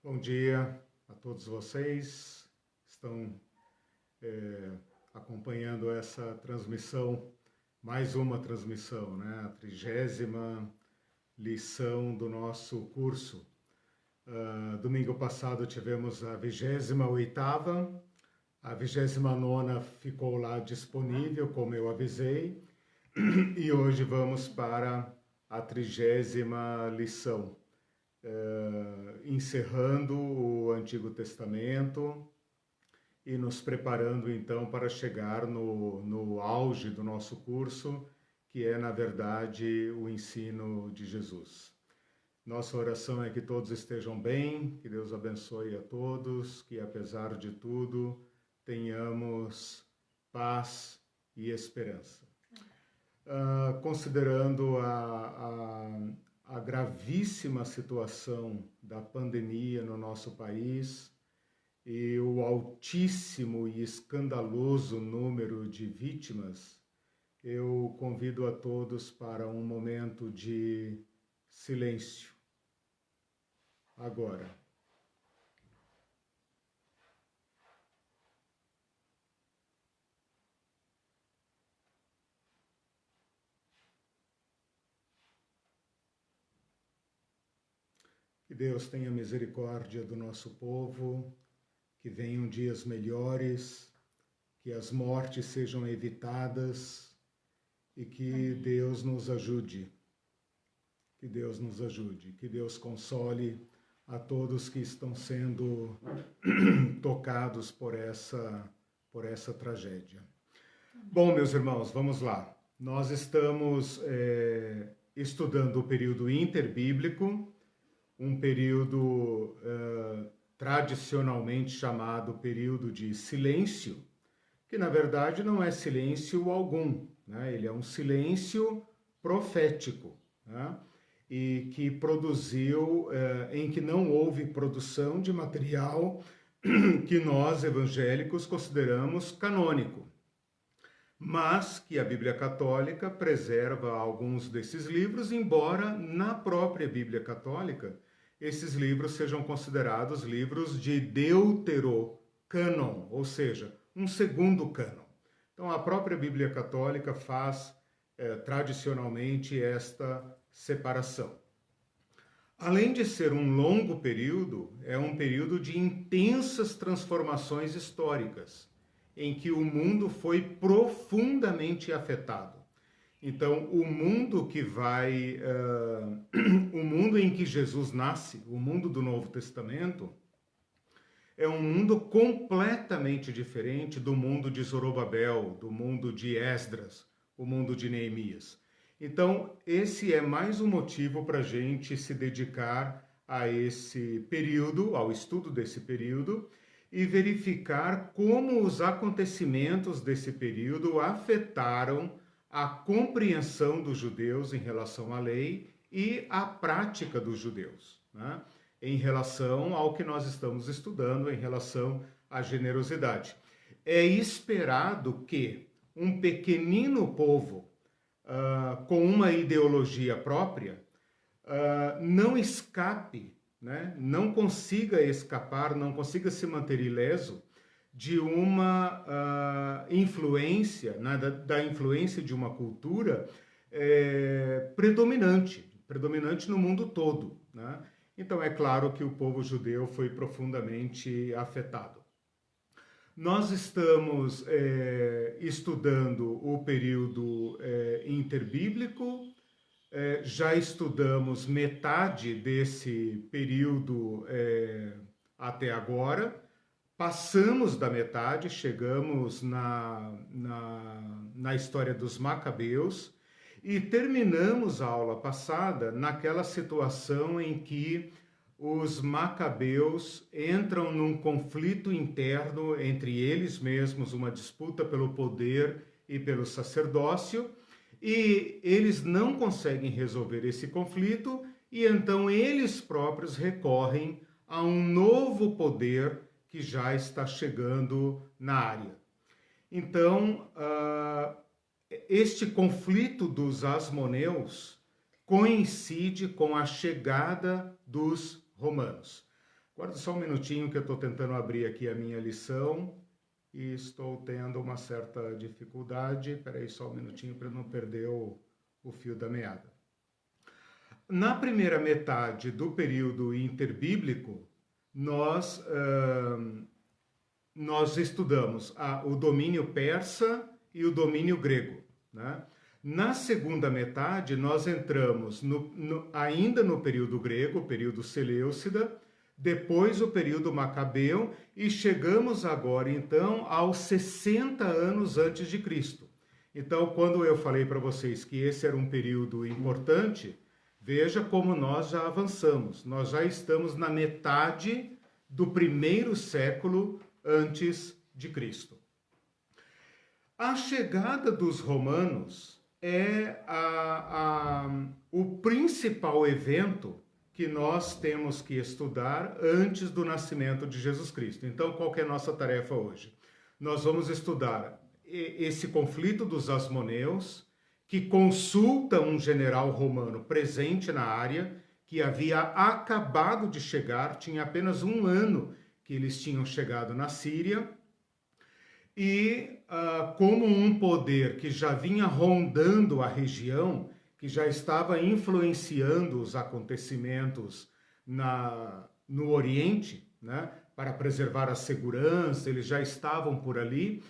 Bom dia a todos vocês que estão acompanhando essa transmissão, mais uma transmissão, né? A 30ª lição do nosso curso. Domingo passado tivemos a 28ª, a 29ª ficou lá disponível, como eu avisei, e hoje vamos para a 30ª lição. Encerrando o Antigo Testamento e nos preparando então para chegar no auge do nosso curso, que é na verdade o ensino de Jesus. Nossa oração é que todos estejam bem, que Deus abençoe a todos, que apesar de tudo tenhamos paz e esperança. Considerando a gravíssima situação da pandemia no nosso país e o altíssimo e escandaloso número de vítimas, eu convido a todos para um momento de silêncio. Agora. Que Deus tenha misericórdia do nosso povo, que venham dias melhores, que as mortes sejam evitadas e que Deus nos ajude. Que Deus nos ajude, que Deus console a todos que estão sendo tocados por essa tragédia. Bom, meus irmãos, vamos lá. Nós estamos estudando o período interbíblico, um período tradicionalmente chamado período de silêncio, que na verdade não é silêncio algum, né? Ele é um silêncio profético, né? E que produziu, em que não houve produção de material que nós evangélicos consideramos canônico, mas que a Bíblia Católica preserva alguns desses livros, embora na própria Bíblia Católica esses livros sejam considerados livros de deuterocânon, ou seja, um segundo cânon. Então a própria Bíblia Católica faz tradicionalmente esta separação. Além de ser um longo período, é um período de intensas transformações históricas, em que o mundo foi profundamente afetado. Então, o mundo o mundo em que Jesus nasce, o mundo do Novo Testamento, é um mundo completamente diferente do mundo de Zorobabel, do mundo de Esdras, o mundo de Neemias. Então, esse é mais um motivo para a gente se dedicar a esse período, ao estudo desse período, e verificar como os acontecimentos desse período afetaram a compreensão dos judeus em relação à lei e a prática dos judeus, né? Em relação ao que nós estamos estudando, em relação à generosidade. É esperado que um pequenino povo com uma ideologia própria não escape, né? Não consiga escapar, não consiga se manter ileso de uma influência, né? da influência de uma cultura predominante no mundo todo, né? Então é claro que o povo judeu foi profundamente afetado. Nós estamos estudando o período interbíblico, já estudamos metade desse período até agora, passamos da metade, chegamos na história dos Macabeus e terminamos a aula passada naquela situação em que os Macabeus entram num conflito interno entre eles mesmos, uma disputa pelo poder e pelo sacerdócio, e eles não conseguem resolver esse conflito, e então eles próprios recorrem a um novo poder que já está chegando na área. Então, este conflito dos asmoneus coincide com a chegada dos romanos. Guarda só um minutinho que eu estou tentando abrir aqui a minha lição e estou tendo uma certa dificuldade. Espera aí só um minutinho para não perder o fio da meada. Na primeira metade do período interbíblico, nós estudamos o domínio persa e o domínio grego, né? Na segunda metade, nós entramos ainda no período grego, o período Selêucida, depois o período Macabeu, e chegamos agora, então, aos 60 anos antes de Cristo. Então, quando eu falei para vocês que esse era um período importante, veja como nós já avançamos. Nós já estamos na metade do primeiro século antes de Cristo. A chegada dos romanos é o principal evento que nós temos que estudar antes do nascimento de Jesus Cristo. Então, qual que é a nossa tarefa hoje? Nós vamos estudar esse conflito dos asmoneus, que consulta um general romano presente na área, que havia acabado de chegar, tinha apenas um ano que eles tinham chegado na Síria, e como um poder que já vinha rondando a região, que já estava influenciando os acontecimentos no Oriente, né, para preservar a segurança, eles já estavam por ali,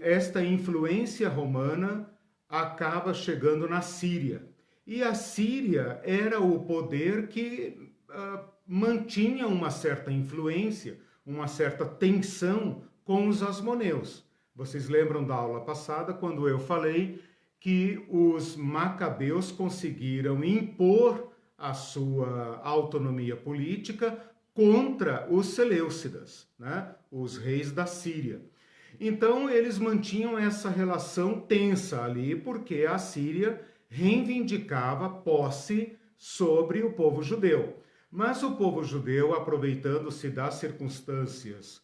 esta influência romana acaba chegando na Síria. E a Síria era o poder que mantinha uma certa influência, uma certa tensão com os asmoneus. Vocês lembram da aula passada, quando eu falei que os macabeus conseguiram impor a sua autonomia política contra os seleucidas, né? Os reis da Síria. Então, eles mantinham essa relação tensa ali, porque a Síria reivindicava posse sobre o povo judeu. Mas o povo judeu, aproveitando-se das circunstâncias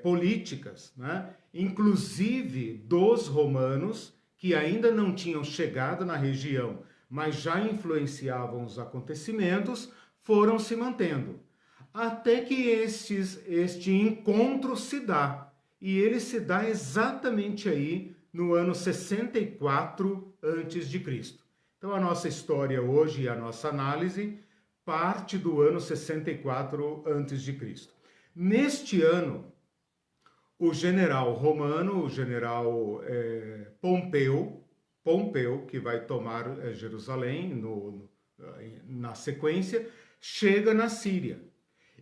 políticas, né, inclusive dos romanos, que ainda não tinham chegado na região, mas já influenciavam os acontecimentos, foram se mantendo. Até que este encontro se dá. E ele se dá exatamente aí no ano 64 a.C. Então a nossa história hoje e a nossa análise parte do ano 64 a.C. Neste ano, o general romano, o general Pompeu, que vai tomar Jerusalém na sequência, chega na Síria.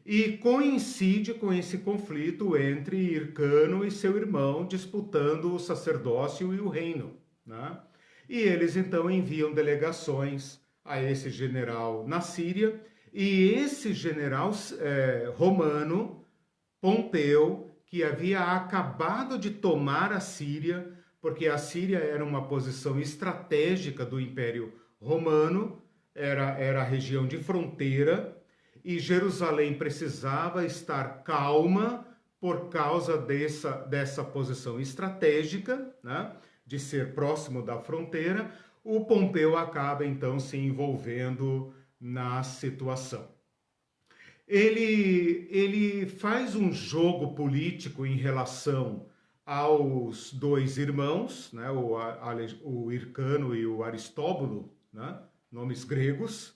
E coincide com esse conflito entre Hircano e seu irmão, disputando o sacerdócio e o reino, né? E eles então enviam delegações a esse general na Síria, e esse general romano, Pompeu, que havia acabado de tomar a Síria, porque a Síria era uma posição estratégica do Império Romano, era a região de fronteira, e Jerusalém precisava estar calma por causa dessa posição estratégica, né, de ser próximo da fronteira. O Pompeu acaba então se envolvendo na situação. Ele faz um jogo político em relação aos dois irmãos, né, o Hircano e o Aristóbulo, né, nomes gregos.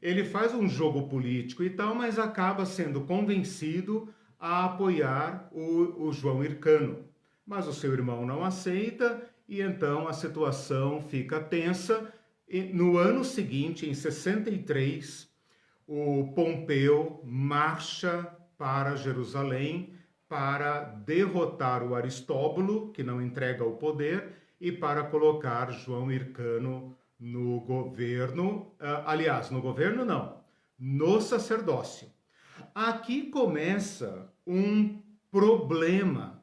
Ele faz um jogo político e tal, mas acaba sendo convencido a apoiar o João Hircano. Mas o seu irmão não aceita e então a situação fica tensa. E no ano seguinte, em 63, o Pompeu marcha para Jerusalém para derrotar o Aristóbulo, que não entrega o poder, e para colocar João Hircano no governo, aliás, no governo não, no sacerdócio. Aqui começa um problema,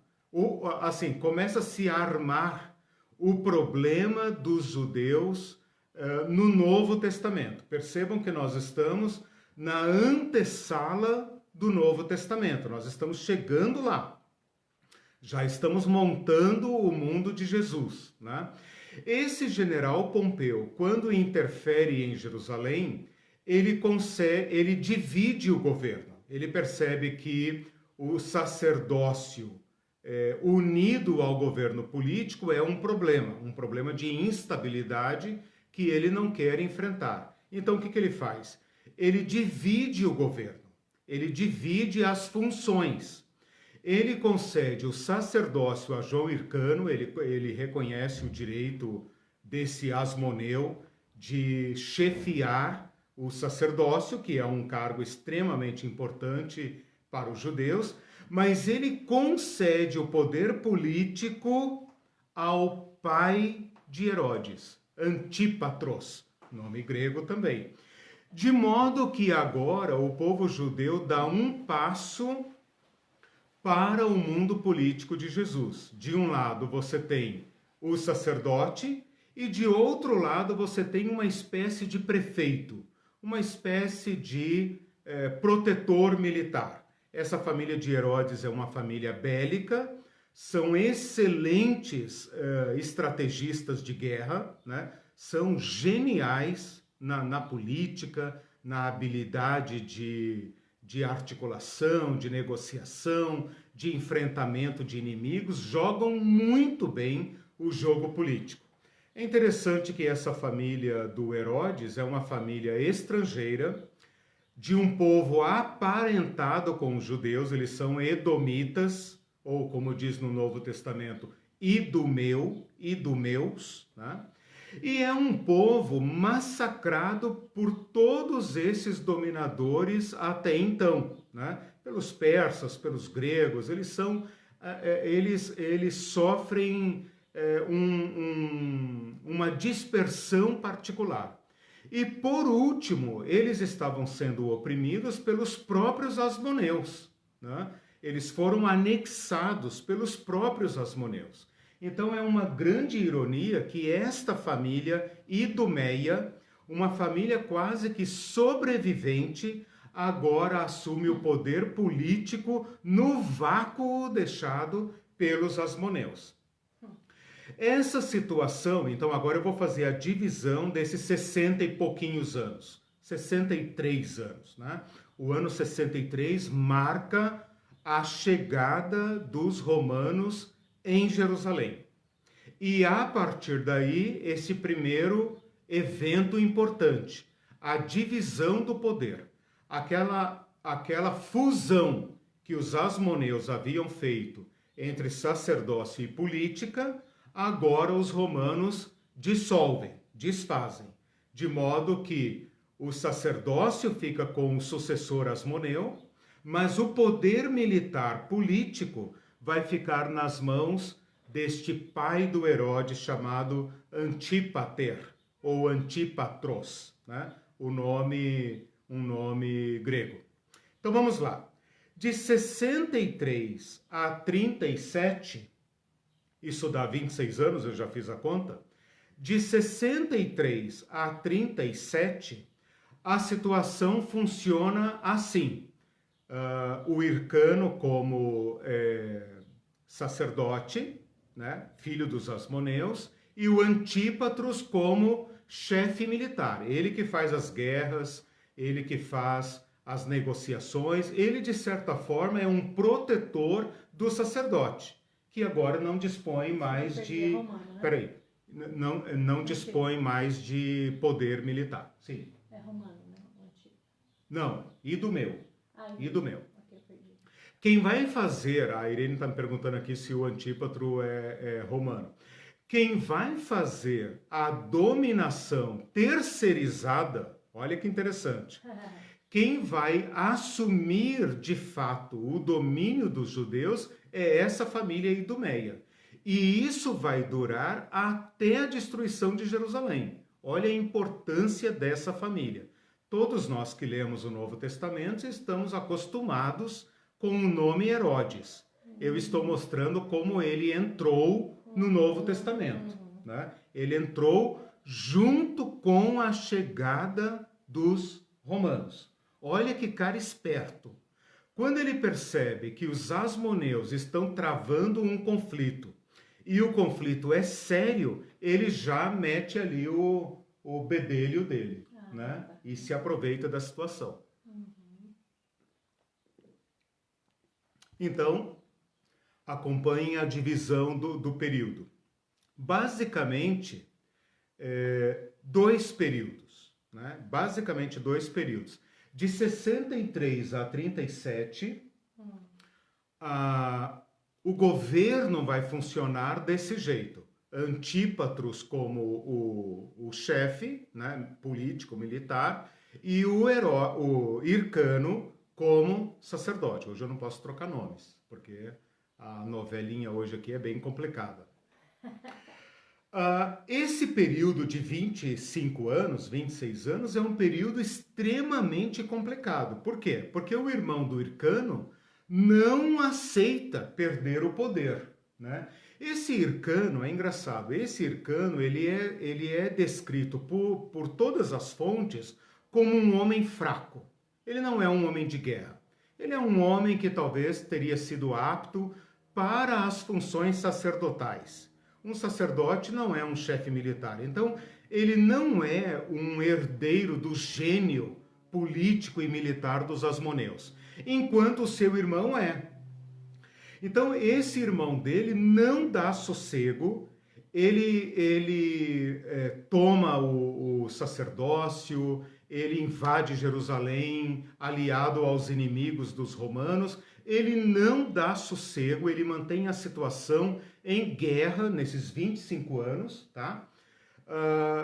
assim, começa a se armar o problema dos judeus no Novo Testamento. Percebam que nós estamos na antessala do Novo Testamento, nós estamos chegando lá. Já estamos montando o mundo de Jesus, né? Esse general Pompeu, quando interfere em Jerusalém, ele divide o governo. Ele percebe que o sacerdócio unido ao governo político é um problema de instabilidade que ele não quer enfrentar. Então, o que ele faz? Ele divide o governo, ele divide as funções. Ele concede o sacerdócio a João Hircano, ele reconhece o direito desse Asmoneu de chefiar o sacerdócio, que é um cargo extremamente importante para os judeus, mas ele concede o poder político ao pai de Herodes, Antípatros, nome grego também. De modo que agora o povo judeu dá um passo para o mundo político de Jesus. De um lado você tem o sacerdote e de outro lado você tem uma espécie de prefeito, uma espécie de protetor militar. Essa família de Herodes é uma família bélica, são excelentes estrategistas de guerra, né? São geniais na política, na habilidade de articulação, de negociação, de enfrentamento de inimigos, jogam muito bem o jogo político. É interessante que essa família do Herodes é uma família estrangeira, de um povo aparentado com os judeus, eles são edomitas, ou como diz no Novo Testamento, idumeus, né? E é um povo massacrado por todos esses dominadores até então, né? Pelos persas, pelos gregos, eles sofrem uma dispersão particular. E por último, eles estavam sendo oprimidos pelos próprios asmoneus, né? Eles foram anexados pelos próprios asmoneus. Então é uma grande ironia que esta família idumeia, uma família quase que sobrevivente, agora assume o poder político no vácuo deixado pelos asmoneus. Essa situação, então agora eu vou fazer a divisão desses 60 e pouquinhos anos, 63 anos, né? O ano 63 marca a chegada dos romanos em Jerusalém. E a partir daí, esse primeiro evento importante, a divisão do poder, aquela fusão que os asmoneus haviam feito entre sacerdócio e política, agora os romanos dissolvem, desfazem, de modo que o sacerdócio fica com o sucessor asmoneu, mas o poder militar político vai ficar nas mãos deste pai do Herodes chamado Antípater, ou Antípatros, né? Um nome grego. Então vamos lá. De 63 a 37, isso dá 26 anos, eu já fiz a conta. De 63 a 37, a situação funciona assim. O Hircano como sacerdote, né, filho dos asmoneus, e o Antípatros como chefe militar. Ele que faz as guerras, ele que faz as negociações, ele de certa forma é um protetor do sacerdote, que agora não dispõe mais de... Romano, né? Peraí, não dispõe mais de poder militar. Sim. É romano, né? Não, idumeu. Idumeu. Okay, Quem vai fazer, a Irene está me perguntando aqui se o Antípatro é romano. Quem vai fazer a dominação terceirizada, olha que interessante, quem vai assumir de fato o domínio dos judeus é essa família idumeia. E isso vai durar até a destruição de Jerusalém. Olha a importância dessa família. Todos nós que lemos o Novo Testamento estamos acostumados com o nome Herodes. Eu estou mostrando como ele entrou no Novo Testamento, né? Ele entrou junto com a chegada dos romanos. Olha que cara esperto. Quando ele percebe que os asmoneus estão travando um conflito e o conflito é sério, ele já mete ali o bedelho dele. né? E se aproveita da situação. Então, acompanhem a divisão do período. Basicamente, dois períodos, né? Basicamente, dois períodos. De 63 a 37, o governo vai funcionar desse jeito. Antípatros como o chefe, né, político, militar, e o Hircano como sacerdote. Hoje eu não posso trocar nomes, porque a novelinha hoje aqui é bem complicada. Esse período de 25 anos, 26 anos, é um período extremamente complicado. Por quê? Porque o irmão do Hircano não aceita perder o poder, né? Esse Hircano, é engraçado, esse Hircano ele é descrito por todas as fontes como um homem fraco. Ele não é um homem de guerra. Ele é um homem que talvez teria sido apto para as funções sacerdotais. Um sacerdote não é um chefe militar. Então, ele não é um herdeiro do gênio político e militar dos asmoneus, enquanto o seu irmão é. Então, esse irmão dele não dá sossego, ele toma o sacerdócio, ele invade Jerusalém, aliado aos inimigos dos romanos, ele não dá sossego, ele mantém a situação em guerra nesses 25 anos, tá?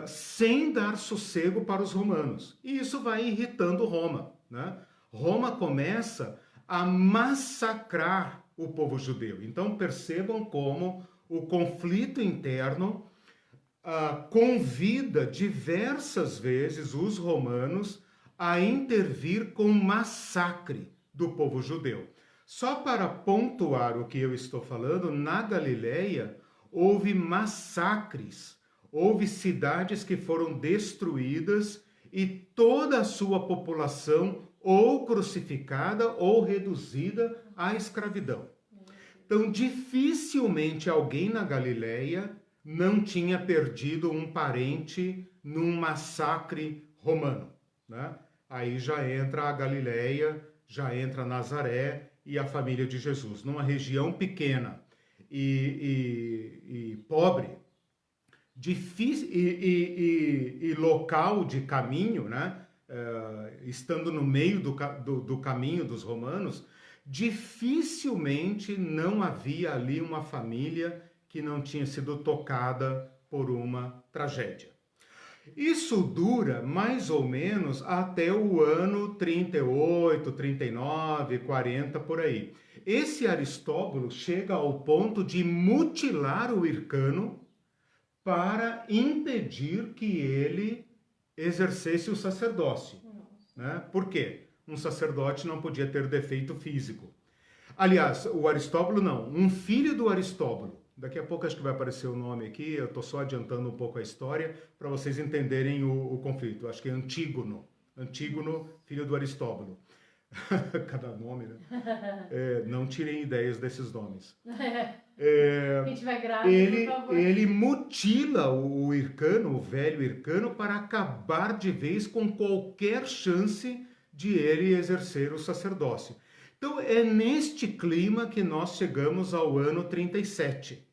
Sem dar sossego para os romanos. E isso vai irritando Roma, né? Roma começa a massacrar o povo judeu. Então percebam como o conflito interno convida diversas vezes os romanos a intervir com massacre do povo judeu. Só para pontuar o que eu estou falando, na Galileia houve massacres, houve cidades que foram destruídas e toda a sua população ou crucificada ou reduzida à escravidão. Então, dificilmente alguém na Galileia não tinha perdido um parente num massacre romano, né? Aí já entra a Galileia, já entra Nazaré e a família de Jesus. Numa região pequena e pobre, difícil e local de caminho, né? Estando no meio do caminho dos romanos, dificilmente não havia ali uma família que não tinha sido tocada por uma tragédia. Isso dura mais ou menos até o ano 38, 39, 40, por aí. Esse Aristóbulo chega ao ponto de mutilar o Hircano para impedir que ele exercesse o sacerdócio. Né? Por quê? Um sacerdote não podia ter defeito físico. Aliás, o Aristóbulo não, um filho do Aristóbulo. Daqui a pouco acho que vai aparecer o nome aqui, eu estou só adiantando um pouco a história para vocês entenderem o conflito. Acho que é Antígono. Antígono, filho do Aristóbulo. Cada nome, né? Não tirem ideias desses nomes. Quem tiver grávido, por favor. Ele mutila o Hircano, o velho Hircano, para acabar de vez com qualquer chance de ele exercer o sacerdócio. Então, é neste clima que nós chegamos ao ano 37.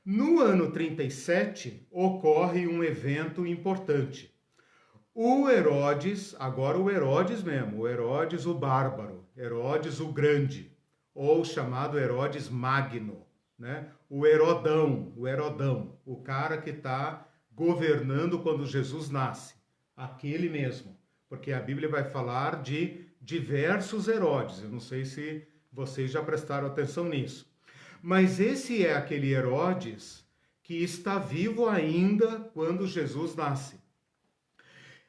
No ano 37, ocorre um evento importante. O Herodes, agora o Herodes mesmo, o Herodes o Bárbaro, Herodes o Grande, ou chamado Herodes Magno, né? O Herodão, o cara que está governando quando Jesus nasce, aquele mesmo, porque a Bíblia vai falar de diversos Herodes, eu não sei se vocês já prestaram atenção nisso, mas esse é aquele Herodes que está vivo ainda quando Jesus nasce.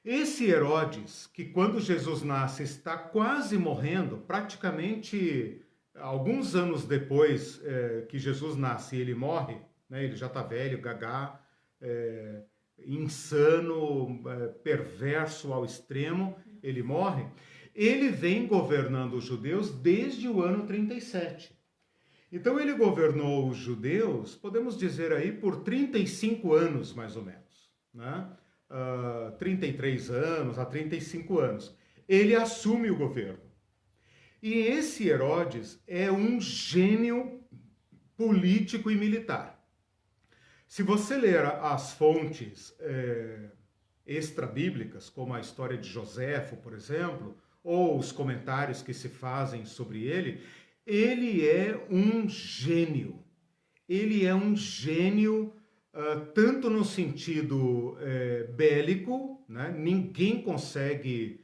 Esse Herodes, que quando Jesus nasce está quase morrendo, praticamente alguns anos depois que Jesus nasce, ele morre, né? Ele já está velho, gagá, insano, perverso ao extremo, ele morre. Ele vem governando os judeus desde o ano 37. Então ele governou os judeus, podemos dizer aí, por 35 anos, mais ou menos, né? 33 anos, a 35 anos. Ele assume o governo. E esse Herodes é um gênio político e militar. Se você ler as fontes extra-bíblicas, como a história de Joséfo, por exemplo, ou os comentários que se fazem sobre ele é um gênio. Ele é um gênio tanto no sentido bélico, né? Ninguém consegue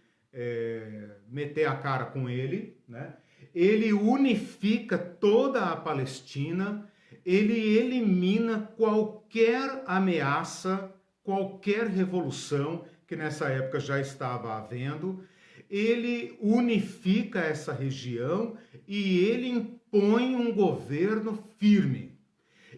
meter a cara com ele, né? Ele unifica toda a Palestina, ele elimina qualquer ameaça, qualquer revolução que nessa época já estava havendo, ele unifica essa região e ele impõe um governo firme.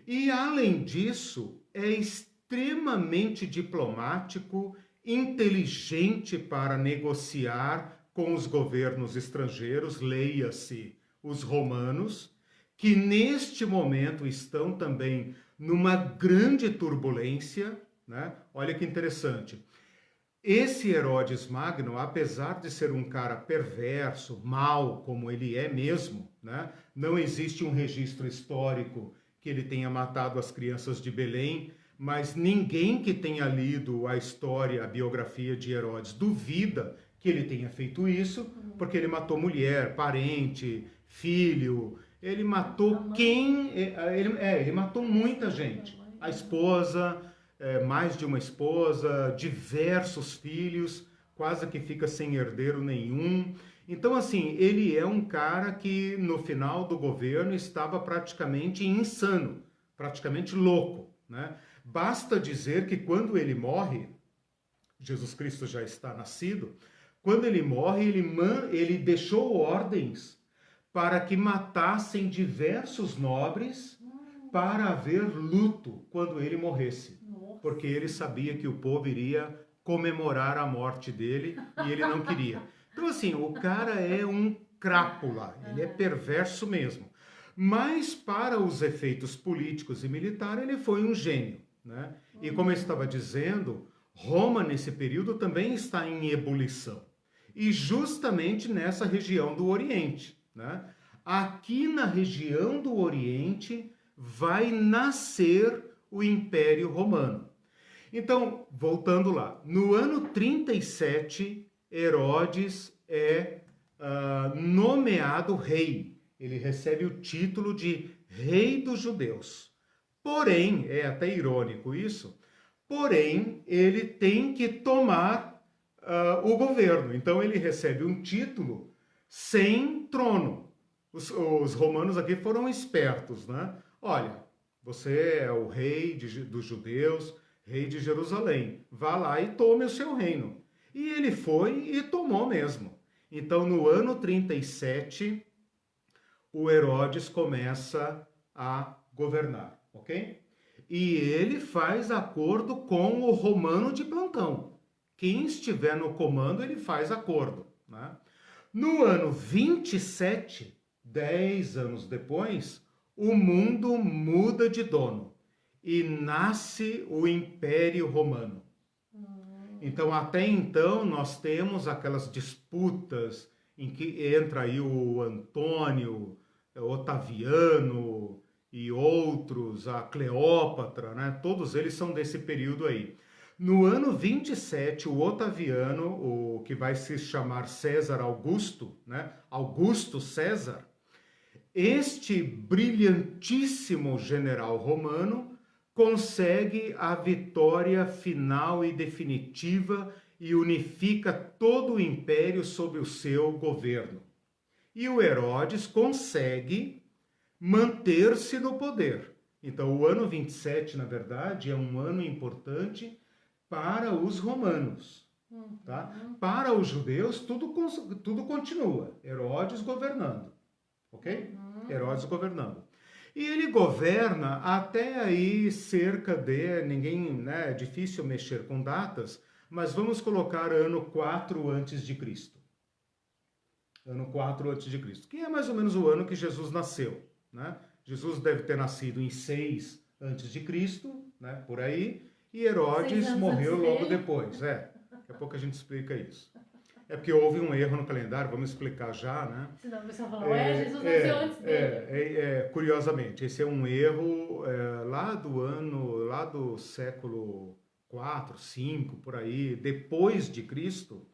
E, além disso, é extremamente diplomático, inteligente para negociar com os governos estrangeiros, leia-se os romanos, que neste momento estão também numa grande turbulência, né? Olha que interessante. Esse Herodes Magno, apesar de ser um cara perverso, mau, como ele é mesmo, né? Não existe um registro histórico que ele tenha matado as crianças de Belém, mas ninguém que tenha lido a história, a biografia de Herodes, duvida que ele tenha feito isso, porque ele matou mulher, parente, filho, ele matou ele matou muita gente, a esposa, mais de uma esposa, diversos filhos, quase que fica sem herdeiro nenhum. Então, assim, ele é um cara que no final do governo estava praticamente insano, praticamente louco, né? Basta dizer que quando ele morre, Jesus Cristo já está nascido, quando ele morre, ele deixou ordens para que matassem diversos nobres para haver luto quando ele morresse. Porque ele sabia que o povo iria comemorar a morte dele e ele não queria. Então, assim, o cara é um crápula, ele é perverso mesmo. Mas, para os efeitos políticos e militares, ele foi um gênio, né? E como eu estava dizendo, Roma, nesse período, também está em ebulição. E justamente nessa região do Oriente, né? Aqui na região do Oriente vai nascer o Império Romano. Então, voltando lá, no ano 37, Herodes é nomeado rei. Ele recebe o título de Rei dos Judeus. Porém, é até irônico isso, porém, ele tem que tomar o governo. Então, ele recebe um título sem trono. Os romanos aqui foram espertos, né? Olha, você é o rei dos judeus, rei de Jerusalém. Vá lá e tome o seu reino. E ele foi e tomou mesmo. Então, no ano 37, o Herodes começa a governar, ok? E ele faz acordo com o romano de plantão. Quem estiver no comando, ele faz acordo, né? No ano 27, 10 anos depois, o mundo muda de dono e nasce o Império Romano. Então, até então, nós temos aquelas disputas em que entra aí o Antônio, Otaviano e outros, a Cleópatra, né? Todos eles são desse período aí. No ano 27, o Otaviano, o que vai se chamar César Augusto, né? Augusto César, este brilhantíssimo general romano consegue a vitória final e definitiva e unifica todo o império sob o seu governo. E o Herodes consegue manter-se no poder. Então, o ano 27, na verdade, é um ano importante para os romanos. Tá? Para os judeus, tudo continua. Herodes governando. Ok? Herodes governando. E ele governa até aí cerca de, ninguém, né, é difícil mexer com datas, mas vamos colocar ano 4 antes de Cristo. Ano 4 antes de Cristo, que é mais ou menos o ano que Jesus nasceu, né? Jesus deve ter nascido em 6 antes de Cristo, né, por aí, e Herodes morreu logo depois. Daqui a pouco a gente explica isso. É porque houve um erro no calendário, vamos explicar já, né? Senão o pessoal fala, Jesus nasceu antes dele. Curiosamente, esse é um erro lá do século 4, 5, por aí, depois de Cristo,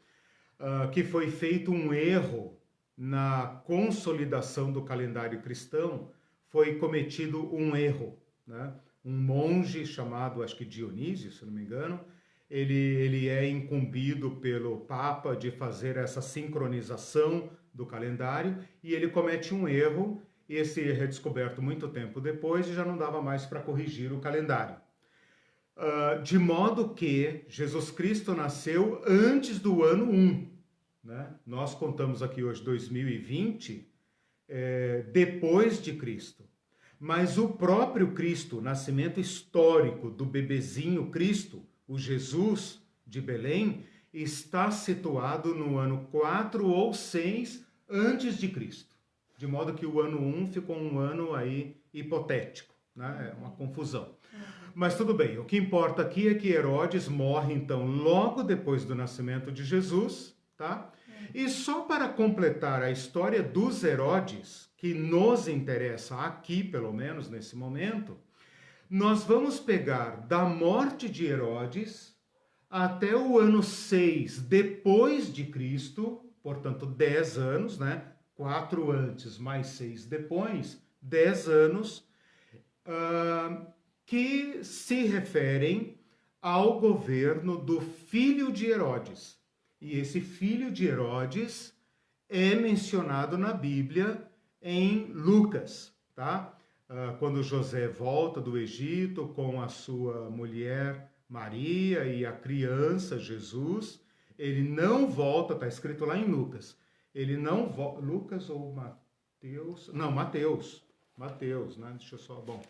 que foi feito um erro na consolidação do calendário cristão, foi cometido um erro, né? Um monge chamado, acho que Dionísio, se não me engano, ele é incumbido pelo Papa de fazer essa sincronização do calendário e ele comete um erro. Esse erro é descoberto muito tempo depois e já não dava mais para corrigir o calendário. De modo que Jesus Cristo nasceu antes do ano 1. Né? Nós contamos aqui hoje 2020, depois de Cristo. Mas o próprio Cristo, o nascimento histórico do bebezinho Cristo, o Jesus de Belém, está situado no ano 4 ou 6 antes de Cristo. De modo que o ano 1 ficou um ano aí hipotético, né? É uma confusão. Mas tudo bem, o que importa aqui é que Herodes morre, então, logo depois do nascimento de Jesus, tá? E só para completar a história dos Herodes, que nos interessa aqui, pelo menos nesse momento, nós vamos pegar da morte de Herodes até o ano 6 depois de Cristo, portanto 10 anos, né? 4 antes mais 6 depois, 10 anos, que se referem ao governo do filho de Herodes. E esse filho de Herodes é mencionado na Bíblia em Lucas, tá? Quando José volta do Egito com a sua mulher Maria e a criança Jesus, ele não volta, está escrito lá em Lucas, ele não volta, Lucas ou Mateus? Não, Mateus, né? Deixa eu só, bom,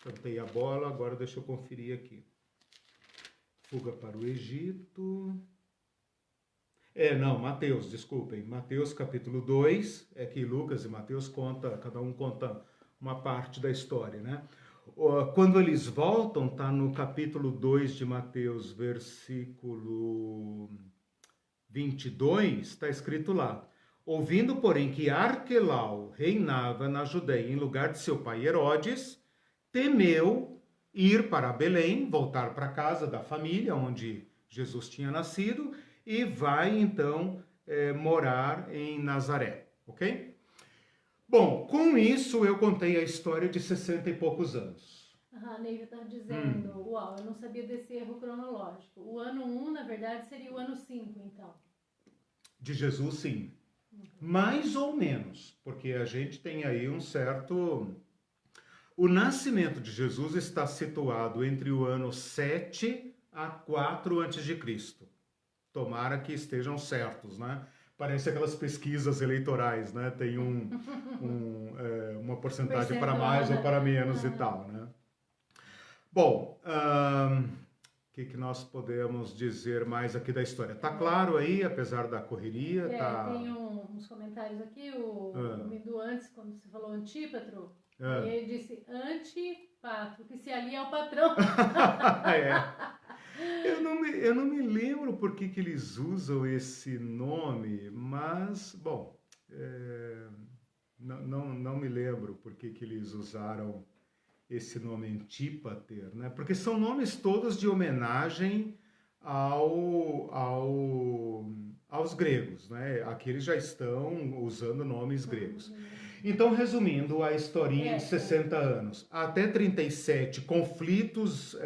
cantei a bola, agora deixa eu conferir aqui. Fuga para o Egito... Mateus, desculpem. Mateus capítulo 2, é que Lucas e Mateus cada um conta uma parte da história, né? Quando eles voltam, tá no capítulo 2 de Mateus, versículo 22, está escrito lá: ouvindo, porém, que Arquelau reinava na Judéia em lugar de seu pai Herodes, temeu ir para Belém, voltar para a casa da família onde Jesus tinha nascido, e vai, então, morar em Nazaré, ok? Bom, com isso eu contei a história de 60 e poucos anos. A Neiva está dizendo, uau, eu não sabia desse erro cronológico. O ano 1, na verdade, seria o ano 5, então. De Jesus, sim. Mais ou menos, porque a gente tem aí um certo... O nascimento de Jesus está situado entre o ano 7 a 4 a.C., Tomara que estejam certos, né? Parece aquelas pesquisas eleitorais, né? Tem uma porcentagem para mais ou para menos e tal, né? Bom, o que nós podemos dizer mais aqui da história? Tá claro aí, apesar da correria? Tem uns comentários aqui, o Mindu antes, quando você falou Antípatro, ele disse Antipatro, que se ali é o patrão. Eu não me lembro por que eles usam esse nome, mas, bom, não me lembro por que eles usaram esse nome Antípater, né? Porque são nomes todos de homenagem aos gregos, né? Aqui eles já estão usando nomes gregos. Então, resumindo a historinha de 60 anos, até 37, conflitos...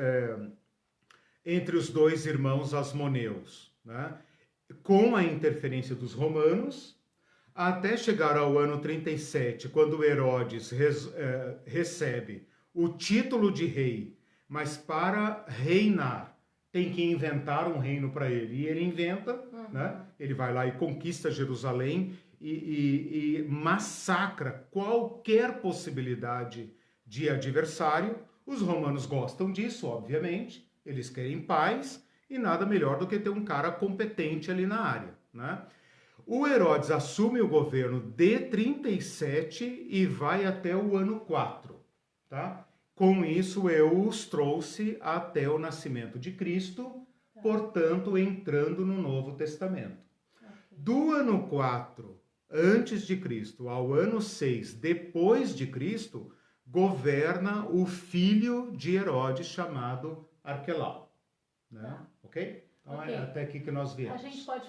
entre os dois irmãos asmoneus, né? Com a interferência dos romanos, até chegar ao ano 37, quando Herodes recebe o título de rei, mas para reinar tem que inventar um reino para ele. E ele inventa, né? Ele vai lá e conquista Jerusalém e massacra qualquer possibilidade de adversário. Os romanos gostam disso, obviamente. Eles querem paz e nada melhor do que ter um cara competente ali na área, né? O Herodes assume o governo de 37 e vai até o ano 4, tá? com isso eu os trouxe até o nascimento de Cristo, portanto, entrando no Novo Testamento. Do ano 4 antes de Cristo ao ano 6 depois de Cristo, governa o filho de Herodes chamado Arquelau. Né? Ok? Então é até aqui que nós viemos. A gente pode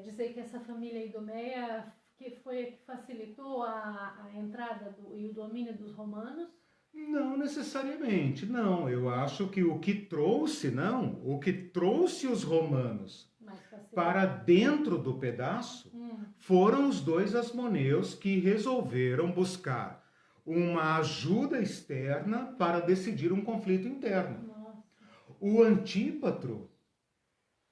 dizer que essa família Idumeia que foi a que facilitou a entrada e o domínio dos romanos? Não necessariamente, não. Eu acho que o que trouxe os romanos para dentro do pedaço foram os 2 asmoneus que resolveram buscar uma ajuda externa para decidir um conflito interno. Nossa. O Antípatro,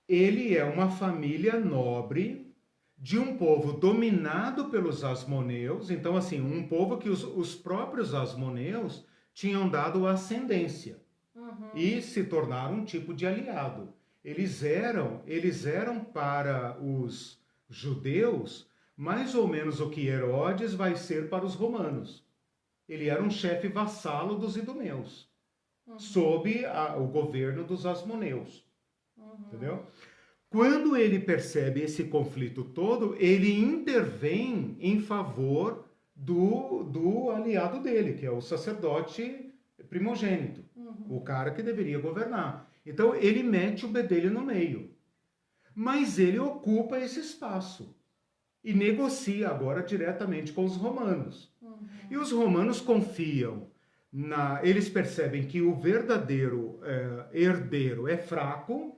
ele é uma família nobre de um povo dominado pelos asmoneus, então assim, um povo que os próprios asmoneus tinham dado ascendência e se tornaram um tipo de aliado. Eles eram para os judeus mais ou menos o que Herodes vai ser para os romanos. Ele era um chefe vassalo dos idumeus, sob o governo dos asmoneus. Entendeu? Quando ele percebe esse conflito todo, ele intervém em favor do aliado dele, que é o sacerdote primogênito, o cara que deveria governar. Então ele mete o bedelho no meio. Mas ele ocupa esse espaço e negocia agora diretamente com os romanos. E os romanos confiam, eles percebem que o verdadeiro herdeiro é fraco,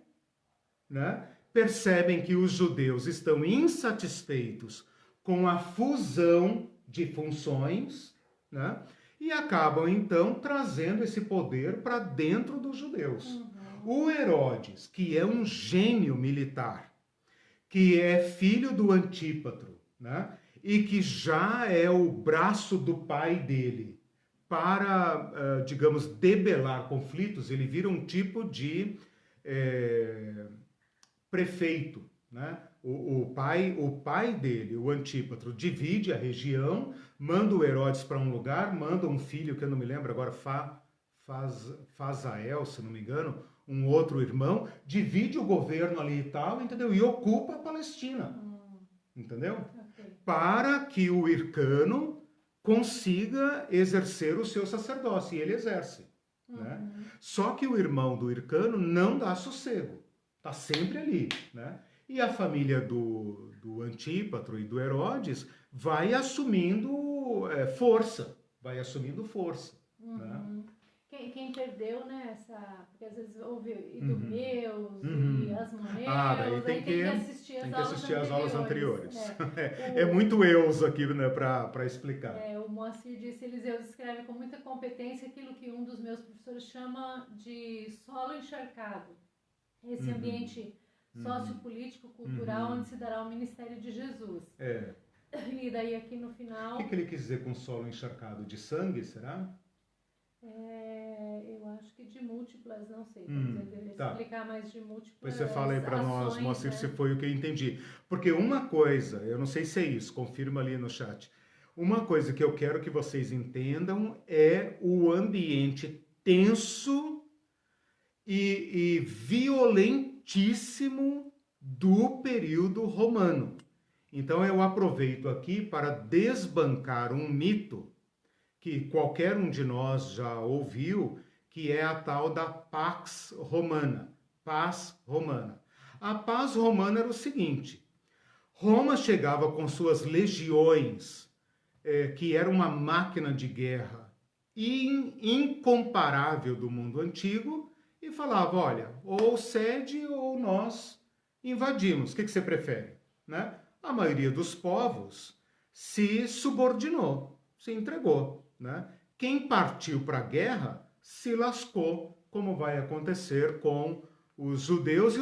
né? Percebem que os judeus estão insatisfeitos com a fusão de funções, né? E acabam então trazendo esse poder para dentro dos judeus. O Herodes, que é um gênio militar, que é filho do Antípatro, né? E que já é o braço do pai dele para, digamos, debelar conflitos, ele vira um tipo de prefeito, né? O pai dele, o Antípatro, divide a região, manda o Herodes para um lugar, manda um filho, que eu não me lembro agora, Fazael, se não me engano, um outro irmão, divide o governo ali e tal, entendeu? E ocupa a Palestina, entendeu? Okay. Para que o Hircano consiga exercer o seu sacerdócio, e ele exerce. Né? Só que o irmão do Hircano não dá sossego, está sempre ali, né? E a família do Antípatro e do Herodes vai assumindo força, né? Quem perdeu, né, porque às vezes houve idumeus e asmoneus, daí tem que assistir as aulas anteriores. É muito Eus aqui, né, para explicar. O Moacir disse, Eliseu descreve com muita competência aquilo que um dos meus professores chama de solo encharcado. Esse ambiente sociopolítico, cultural, onde se dará o ministério de Jesus. E daí aqui no final... O que ele quis dizer com solo encharcado? De sangue, será? Eu acho que de múltiplas, não sei. Ele explicar mais de múltiplas. Depois você fala aí para nós, Moacir, né? se foi o que eu entendi. Porque uma coisa, eu não sei se é isso, confirma ali no chat. Uma coisa que eu quero que vocês entendam é o ambiente tenso e violentíssimo do período romano. Então eu aproveito aqui para desbancar um mito que qualquer um de nós já ouviu, que é a tal da Pax Romana, paz romana. A paz romana era o seguinte: Roma chegava com suas legiões, que era uma máquina de guerra incomparável do mundo antigo, e falava, olha, ou cede ou nós invadimos. O que você prefere? Né? A maioria dos povos se subordinou, se entregou. Né? Quem partiu para a guerra se lascou, como vai acontecer com os judeus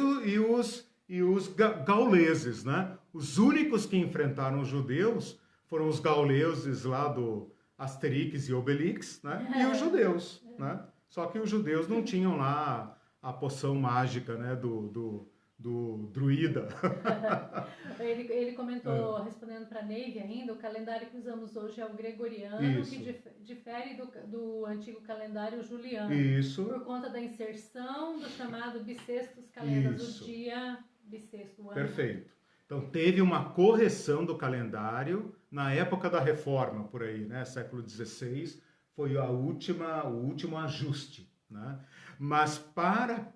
e os gauleses. Né? Os únicos que enfrentaram os judeus foram os gauleses lá do Asterix e Obelix, né? E os judeus. Né? Só que os judeus não tinham lá a poção mágica, né? do do druida. Ele comentou, respondendo para a Neive ainda, o calendário que usamos hoje é o gregoriano, Isso. que difere do antigo calendário juliano. Isso. Por conta da inserção do chamado bissextus calendas, Isso. o dia bissexto, o ano. Perfeito. Então, teve uma correção do calendário na época da Reforma, por aí, né? Século XVI, foi o último ajuste, né? Mas para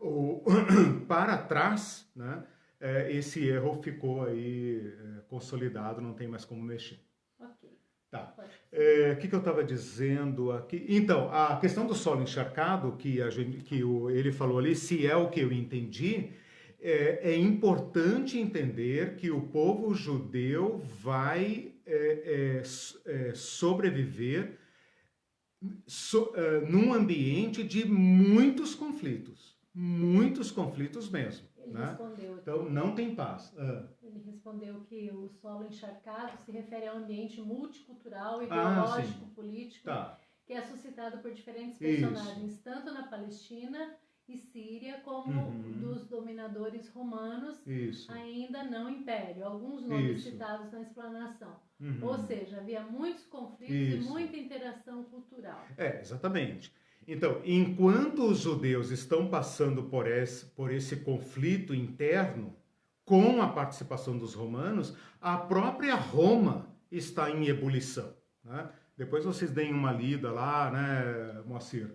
trás, né? Esse erro ficou aí consolidado, não tem mais como mexer. Ok. Tá. O que eu estava dizendo aqui? Então, a questão do solo encharcado, ele falou ali, se é o que eu entendi, é importante entender que o povo judeu vai sobreviver num ambiente de muitos conflitos mesmo. Ele né? respondeu. Então, não tem paz. Ele respondeu que o solo encharcado se refere a um ambiente multicultural, ideológico, político, Tá. que é suscitado por diferentes personagens, tanto na Palestina e Síria, como dos dominadores romanos, ainda não império. Alguns nomes citados na explanação. Ou seja, havia muitos conflitos e muita interação cultural. Exatamente. Então, enquanto os judeus estão passando por esse conflito interno, com a participação dos romanos, a própria Roma está em ebulição. Né? Depois vocês deem uma lida lá, né, Moacir?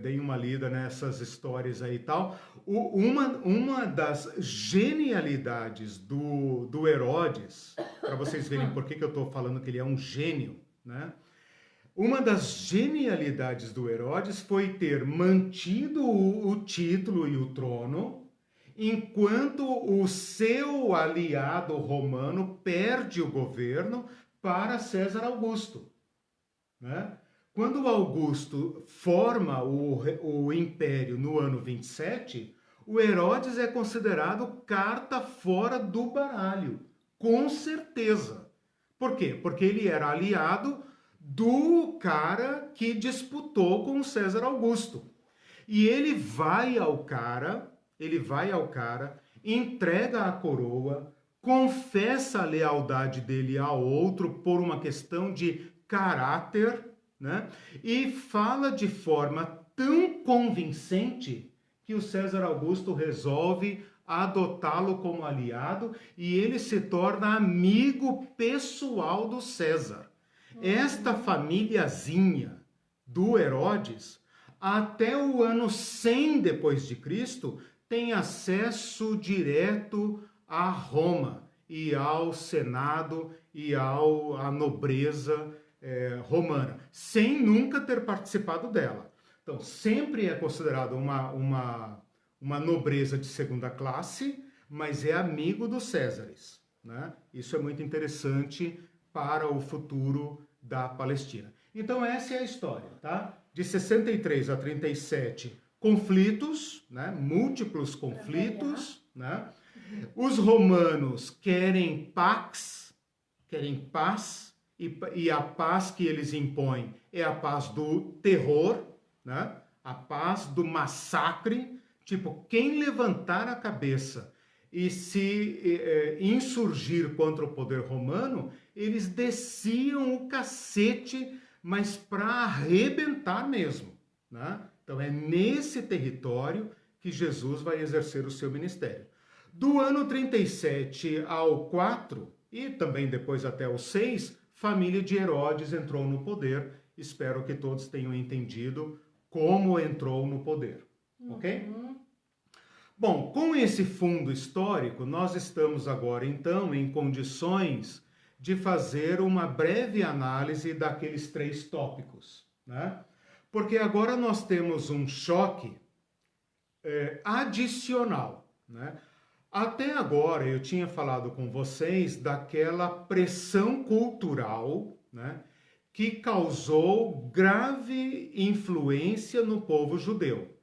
Deem uma lida nessas histórias aí e tal. Uma das genialidades do Herodes, para vocês verem por que eu estou falando que ele é um gênio, né? Uma das genialidades do Herodes foi ter mantido o título e o trono, enquanto o seu aliado romano perde o governo para César Augusto. Né? Quando Augusto forma o império no ano 27, o Herodes é considerado carta fora do baralho, com certeza. Por quê? Porque ele era aliado do cara que disputou com César Augusto. E ele vai ao cara, entrega a coroa, confessa a lealdade dele a outro por uma questão de caráter, né? E fala de forma tão convincente que o César Augusto resolve adotá-lo como aliado e ele se torna amigo pessoal do César. Esta famíliazinha do Herodes, até o ano 100 depois de Cristo, tem acesso direto a Roma e ao Senado e à nobreza romana, sem nunca ter participado dela. Então, sempre é considerado uma nobreza de segunda classe, mas é amigo dos Césares. Né? Isso é muito interessante para o futuro da Palestina. Então, essa é a história, tá? De 63 a 37, conflitos, né? Múltiplos conflitos, né? Os romanos querem paz, e a paz que eles impõem é a paz do terror, né? A paz do massacre, tipo, quem levantar a cabeça e se insurgir contra o poder romano, eles desciam o cacete, mas para arrebentar mesmo. Né? Então é nesse território que Jesus vai exercer o seu ministério. Do ano 37 ao 4, e também depois até o 6, família de Herodes entrou no poder. Espero que todos tenham entendido como entrou no poder. Ok? Bom, com esse fundo histórico, nós estamos agora, então, em condições de fazer uma breve análise daqueles 3 tópicos, né? Porque agora nós temos um choque adicional, né? Até agora eu tinha falado com vocês daquela pressão cultural, né, que causou grave influência no povo judeu.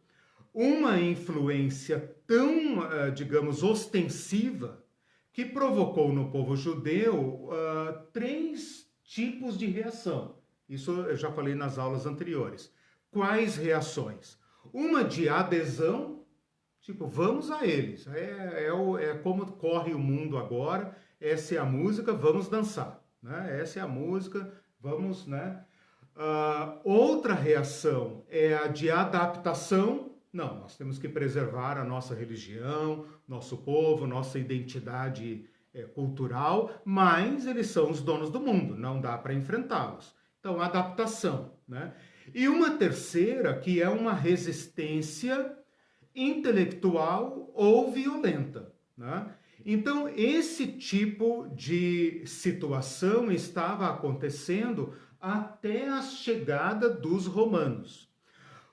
Uma influência tão, digamos, ostensiva, que provocou no povo judeu 3 tipos de reação. Isso eu já falei nas aulas anteriores. Quais reações? Uma de adesão, Tipo, vamos a eles. É como corre o mundo agora. Essa é a música, vamos dançar. Né? Essa é a música, vamos, né? Outra reação é a de adaptação. Não, nós temos que preservar a nossa religião, nosso povo, nossa identidade cultural, mas eles são os donos do mundo, não dá para enfrentá-los. Então, adaptação, né? E uma terceira, que é uma resistência intelectual ou violenta, né? Então, esse tipo de situação estava acontecendo até a chegada dos romanos.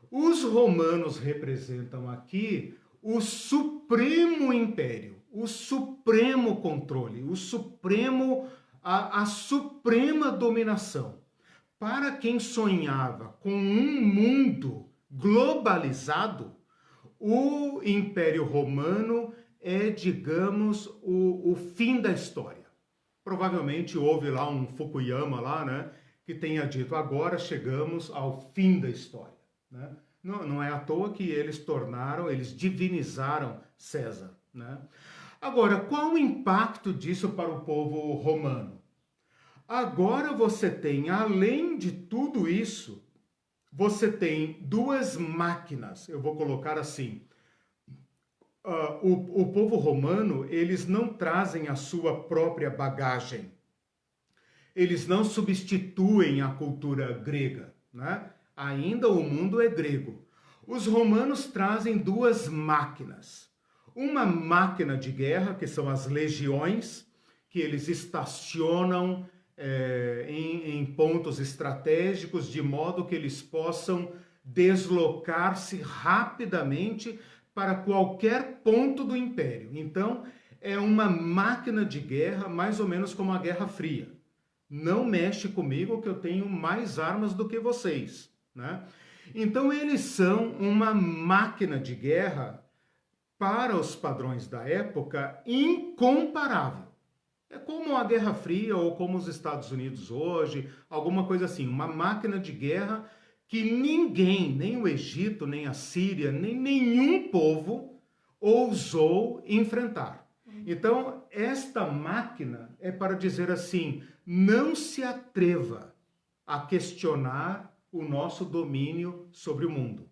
Os romanos representam aqui o supremo império, o supremo controle, a suprema dominação. Para quem sonhava com um mundo globalizado, o Império Romano é, digamos, o fim da história. Provavelmente houve lá um Fukuyama lá, né, que tenha dito, agora chegamos ao fim da história. Né? Não é à toa que eles divinizaram César. Né? Agora, qual o impacto disso para o povo romano? Agora você tem, além de tudo isso, você tem duas máquinas, eu vou colocar assim. O povo romano, eles não trazem a sua própria bagagem. Eles não substituem a cultura grega, né? Ainda o mundo é grego. Os romanos trazem duas máquinas. Uma máquina de guerra, que são as legiões, que eles estacionam em pontos estratégicos, de modo que eles possam deslocar-se rapidamente para qualquer ponto do império. Então, é uma máquina de guerra, mais ou menos como a Guerra Fria. Não mexe comigo que eu tenho mais armas do que vocês, né? Então, eles são uma máquina de guerra, para os padrões da época, incomparável. É como a Guerra Fria ou como os Estados Unidos hoje, alguma coisa assim, uma máquina de guerra que ninguém, nem o Egito, nem a Síria, nem nenhum povo ousou enfrentar. Então, esta máquina é para dizer assim, não se atreva a questionar o nosso domínio sobre o mundo.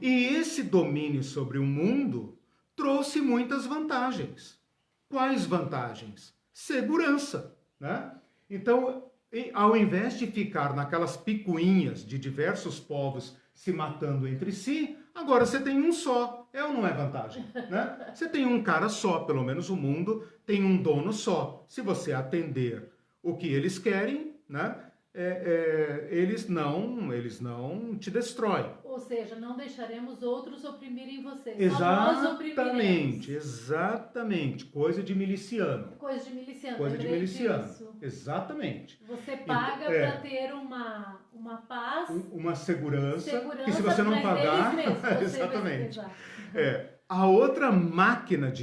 E esse domínio sobre o mundo trouxe muitas vantagens. Quais vantagens? Segurança, né? Então, ao invés de ficar naquelas picuinhas de diversos povos se matando entre si, agora você tem um só. É ou não é vantagem? Né? Você tem um cara só, pelo menos o mundo tem um dono só. Se você atender o que eles querem, né? Eles não te destroem. Ou seja, não deixaremos outros oprimirem vocês. Exatamente, exatamente. Coisa de miliciano. Coisa de miliciano. Coisa de miliciano. Disso. Exatamente. Você paga para ter uma paz, uma segurança, que se você não pagar, exatamente. A outra máquina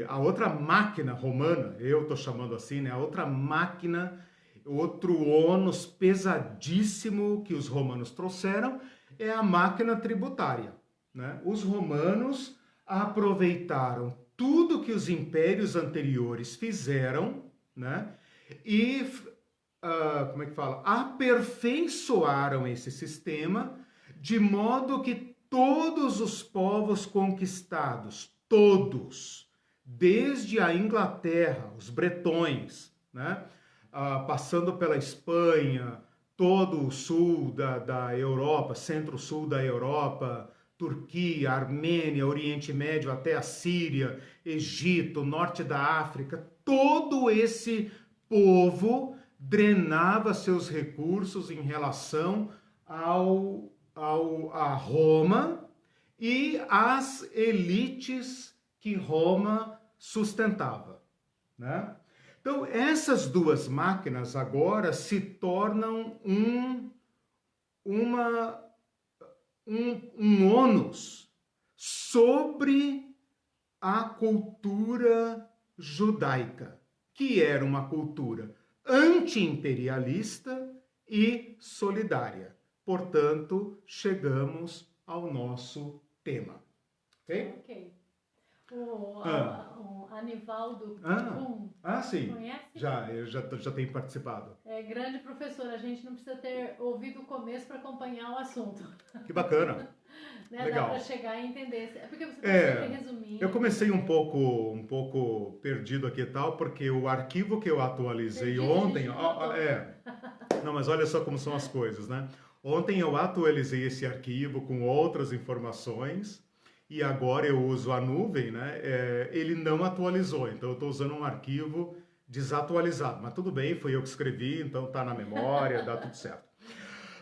a outra máquina romana, eu estou chamando assim, né? A outra máquina, outro ônus pesadíssimo que os romanos trouxeram é a máquina tributária. Né? Os romanos aproveitaram tudo que os impérios anteriores fizeram, né? E aperfeiçoaram esse sistema de modo que todos os povos conquistados, todos, desde a Inglaterra, os bretões, né? Passando pela Espanha, todo o sul da Europa, centro-sul da Europa, Turquia, Armênia, Oriente Médio até a Síria, Egito, norte da África, todo esse povo drenava seus recursos em relação a Roma e às elites que Roma sustentava, né? Então, essas duas máquinas agora se tornam um ônus sobre a cultura judaica, que era uma cultura anti-imperialista e solidária. Portanto, chegamos ao nosso tema. Ok? Ok. O Anivaldo Kuhn, Sim. conhece? Eu já tenho participado. É grande professor, a gente não precisa ter ouvido o começo para acompanhar o assunto. Que bacana. Né? Legal. Dá para chegar e entender. É porque você está sempre resumindo. Eu comecei um pouco perdido aqui e tal, porque o arquivo que eu atualizei Perdido, ontem... Não, mas olha só como são as coisas, né? Ontem eu atualizei esse arquivo com outras informações e agora eu uso a nuvem, né? Ele não atualizou, então eu estou usando um arquivo desatualizado. Mas tudo bem, foi eu que escrevi, então tá na memória, dá tudo certo.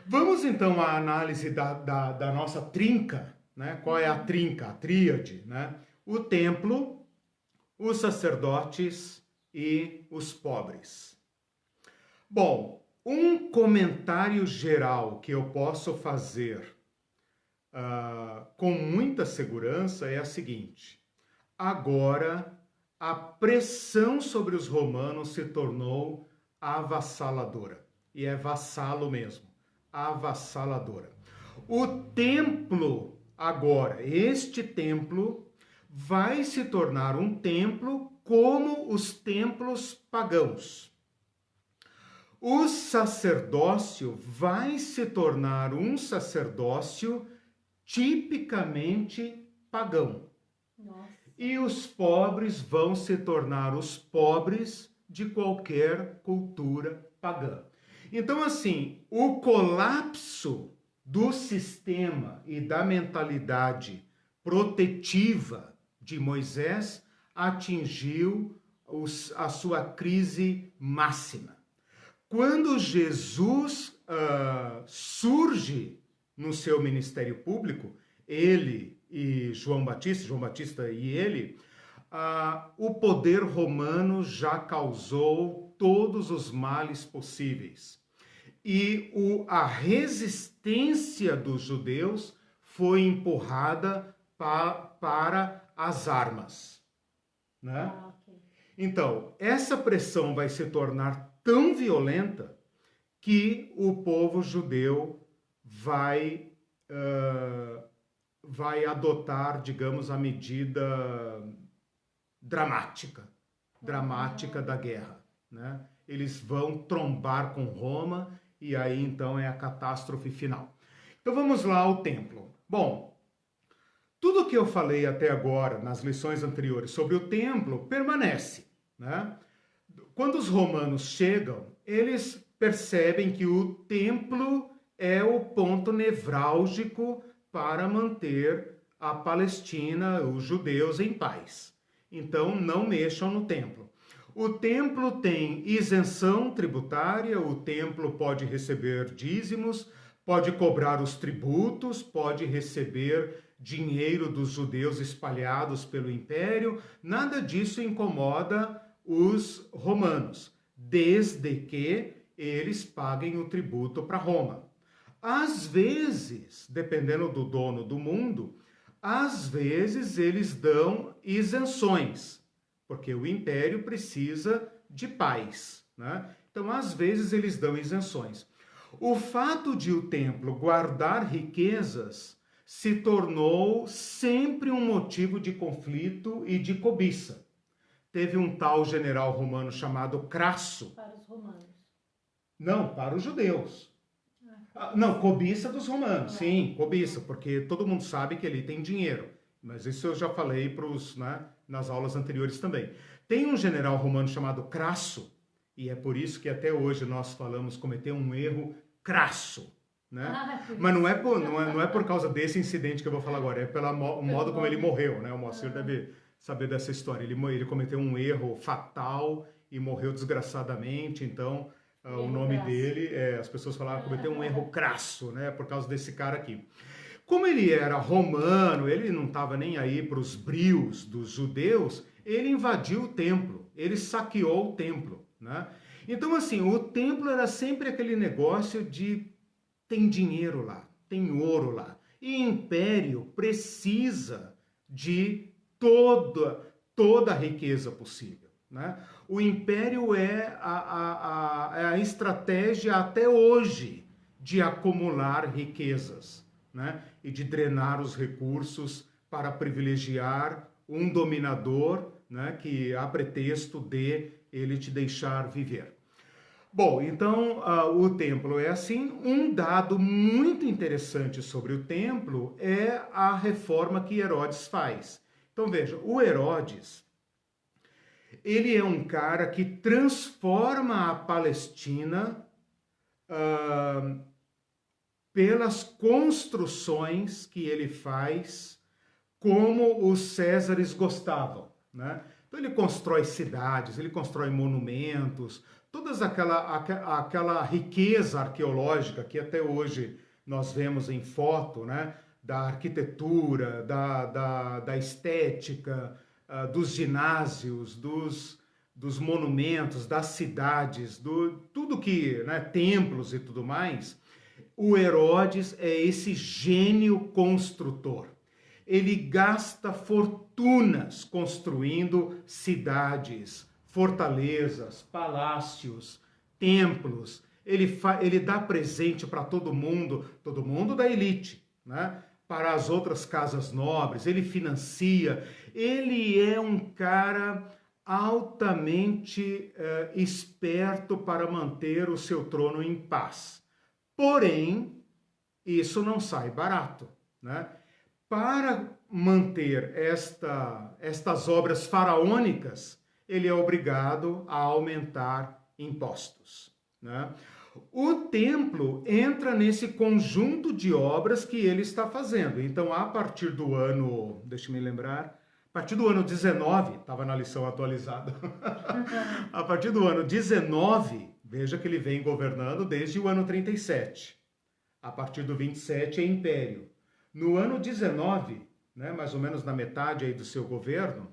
Vamos então à análise da nossa trinca, né? Qual é a trinca, a tríade, né? O templo, os sacerdotes e os pobres. Bom, um comentário geral que eu posso fazer com muita segurança é a seguinte: agora a pressão sobre os romanos se tornou avassaladora, e é vassalo mesmo, avassaladora. O templo agora, este templo vai se tornar um templo como os templos pagãos. O sacerdócio vai se tornar um sacerdócio tipicamente pagão. Nossa. E os pobres vão se tornar os pobres de qualquer cultura pagã. Então, assim, o colapso do sistema e da mentalidade protetiva de Moisés atingiu a sua crise máxima. Quando Jesus surge no seu ministério público, ele e João Batista e ele, o poder romano já causou todos os males possíveis. E a resistência dos judeus foi empurrada para as armas, né? Okay. Então, essa pressão vai se tornar tão violenta que o povo judeu vai adotar, digamos, a medida dramática da guerra, né? Eles vão trombar com Roma e aí então é a catástrofe final. Então vamos lá ao templo. Bom, tudo que eu falei até agora nas lições anteriores sobre o templo permanece, né? Quando os romanos chegam, eles percebem que o templo é o ponto nevrálgico para manter a Palestina, os judeus, em paz. Então, não mexam no templo. O templo tem isenção tributária, o templo pode receber dízimos, pode cobrar os tributos, pode receber dinheiro dos judeus espalhados pelo império. Nada disso incomoda os romanos, desde que eles paguem o tributo para Roma. Às vezes, dependendo do dono do mundo, às vezes eles dão isenções, porque o império precisa de paz, né? Então, às vezes eles dão isenções. O fato de o templo guardar riquezas se tornou sempre um motivo de conflito e de cobiça. Teve um tal general romano chamado Crasso. Para os romanos. Não, para os judeus. Não, cobiça dos romanos, sim, cobiça, porque todo mundo sabe que ele tem dinheiro. Mas isso eu já falei nas aulas anteriores também. Tem um general romano chamado Crasso, e é por isso que até hoje nós falamos cometer um erro crasso, né? Mas não é por causa desse incidente que eu vou falar agora, é pelo modo como ele morreu, né? O Moacir deve saber dessa história. Ele cometeu um erro fatal e morreu desgraçadamente, então o nome dele, as pessoas falavam, cometeu um erro crasso, né? Por causa desse cara aqui. Como ele era romano, ele não estava nem aí para os brios dos judeus, ele invadiu o templo, ele saqueou o templo, né? Então, assim, o templo era sempre aquele negócio de tem dinheiro lá, tem ouro lá. E império precisa de toda a riqueza possível, né? O império é a estratégia até hoje de acumular riquezas, né? E de drenar os recursos para privilegiar um dominador, né, que a pretexto de ele te deixar viver. Bom, então o templo é assim. Um dado muito interessante sobre o templo é a reforma que Herodes faz. Então veja, o Herodes, ele é um cara que transforma a Palestina pelas construções que ele faz como os Césares gostavam, né? Então ele constrói cidades, ele constrói monumentos, toda aquela riqueza arqueológica que até hoje nós vemos em foto, né? Da arquitetura, da estética, dos ginásios, dos monumentos, das cidades, tudo que, né? Templos e tudo mais. O Herodes é esse gênio construtor. Ele gasta fortunas construindo cidades, fortalezas, palácios, templos. Ele dá presente para todo mundo da elite, né? Para as outras casas nobres, ele financia. Ele é um cara altamente esperto para manter o seu trono em paz. Porém, isso não sai barato, né? Para manter estas obras faraônicas, ele é obrigado a aumentar impostos, né? O templo entra nesse conjunto de obras que ele está fazendo. Então, a partir do ano, deixa-me lembrar, a partir do ano 19, estava na lição atualizada, a partir do ano 19, veja que ele vem governando desde o ano 37. A partir do 27 é império. No ano 19, né, mais ou menos na metade aí do seu governo,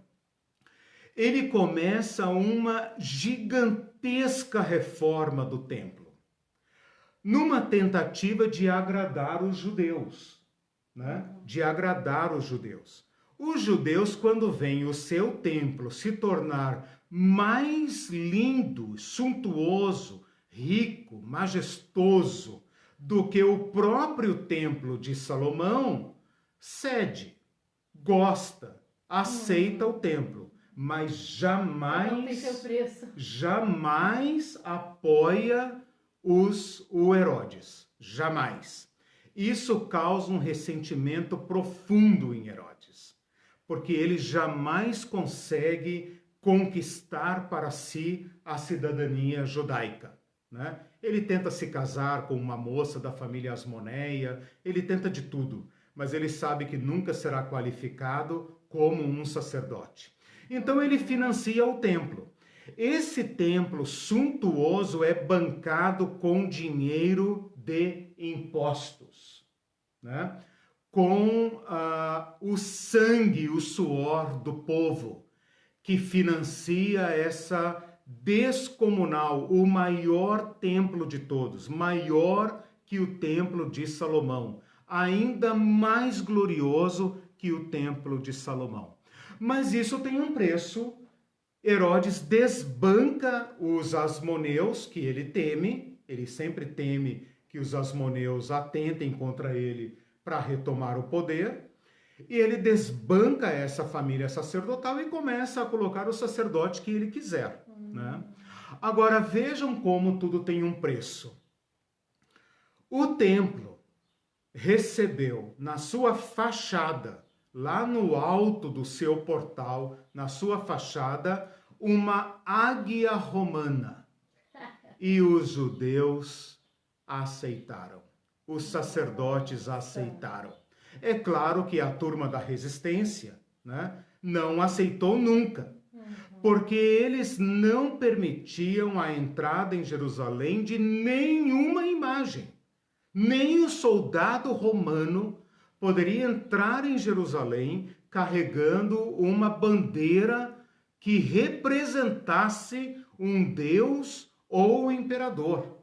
ele começa uma gigantesca reforma do templo, numa tentativa de agradar os judeus, né? De agradar os judeus. Os judeus, quando veem o seu templo se tornar mais lindo, suntuoso, rico, majestoso do que o próprio templo de Salomão, cede, gosta, aceita o templo, mas jamais apoia o Herodes. Jamais. Isso causa um ressentimento profundo em Herodes, porque ele jamais consegue conquistar para si a cidadania judaica, né? Ele tenta se casar com uma moça da família Asmoneia, ele tenta de tudo, mas ele sabe que nunca será qualificado como um sacerdote. Então ele financia o templo. Esse templo suntuoso é bancado com dinheiro de impostos, né? Com o sangue, o suor do povo, que financia essa descomunal, o maior templo de todos, maior que o templo de Salomão, ainda mais glorioso que o templo de Salomão. Mas isso tem um preço. Herodes desbanca os asmoneus, que ele teme, ele sempre teme que os asmoneus atentem contra ele para retomar o poder, e ele desbanca essa família sacerdotal e começa a colocar o sacerdote que ele quiser, né? Agora vejam como tudo tem um preço. O templo recebeu na sua fachada, lá no alto do seu portal, na sua fachada, uma águia romana. E os judeus aceitaram. Os sacerdotes aceitaram. É claro que a turma da resistência, né, não aceitou nunca, porque eles não permitiam a entrada em Jerusalém de nenhuma imagem. Nem o soldado romano poderia entrar em Jerusalém carregando uma bandeira que representasse um deus ou imperador.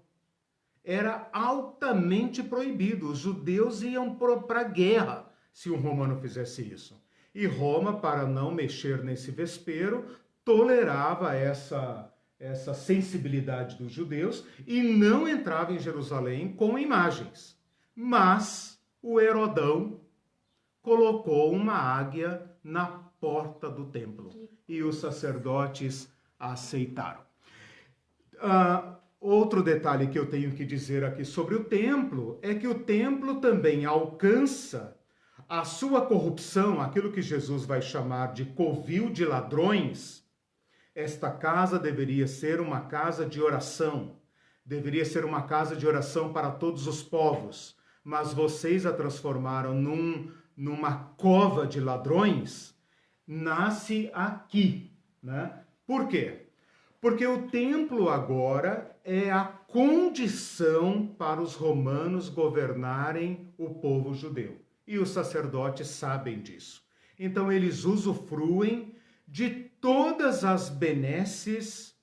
Era altamente proibido. Os judeus iam para a guerra se um romano fizesse isso. E Roma, para não mexer nesse vespeiro, tolerava essa sensibilidade dos judeus e não entrava em Jerusalém com imagens. Mas o Herodão, colocou uma águia na porta do templo. E os sacerdotes aceitaram. Outro detalhe que eu tenho que dizer aqui sobre o templo é que o templo também alcança a sua corrupção, aquilo que Jesus vai chamar de covil de ladrões. Esta casa deveria ser uma casa de oração, deveria ser uma casa de oração para todos os povos, mas vocês a transformaram numa cova de ladrões. Nasce aqui, né? Por quê? Porque o templo agora é a condição para os romanos governarem o povo judeu. E os sacerdotes sabem disso. Então eles usufruem de todas as benesses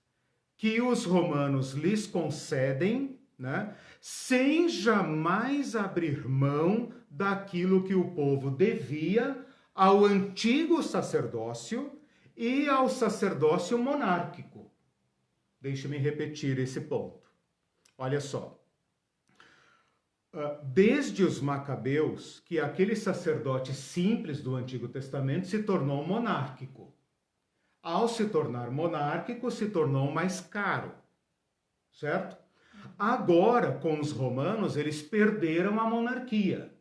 que os romanos lhes concedem, né? Sem jamais abrir mão daquilo que o povo devia ao antigo sacerdócio e ao sacerdócio monárquico. Deixe-me repetir esse ponto. Olha só. Desde os Macabeus, que aquele sacerdote simples do Antigo Testamento se tornou monárquico. Ao se tornar monárquico, se tornou mais caro. Certo? Agora, com os romanos, eles perderam a monarquia,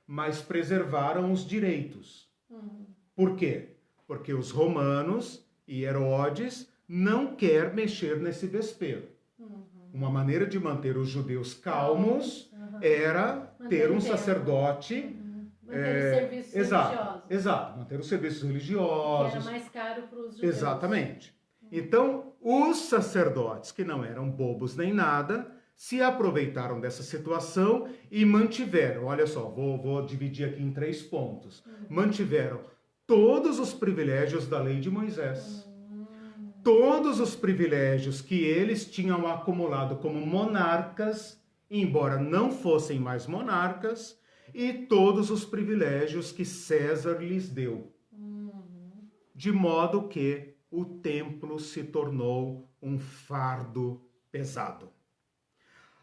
mas preservaram os direitos. Por quê? Porque os romanos e Herodes não quer mexer nesse vespeiro. Uma maneira de manter os judeus calmos era ter um sacerdote... Manter os serviços religiosos. Exato, manter os serviços religiosos. Que era mais caro para os judeus. Exatamente. Então, os sacerdotes, que não eram bobos nem nada, se aproveitaram dessa situação e mantiveram, olha só, vou dividir aqui em 3 pontos. Mantiveram todos os privilégios da lei de Moisés. Todos os privilégios que eles tinham acumulado como monarcas, embora não fossem mais monarcas, e todos os privilégios que César lhes deu. De modo que o templo se tornou um fardo pesado.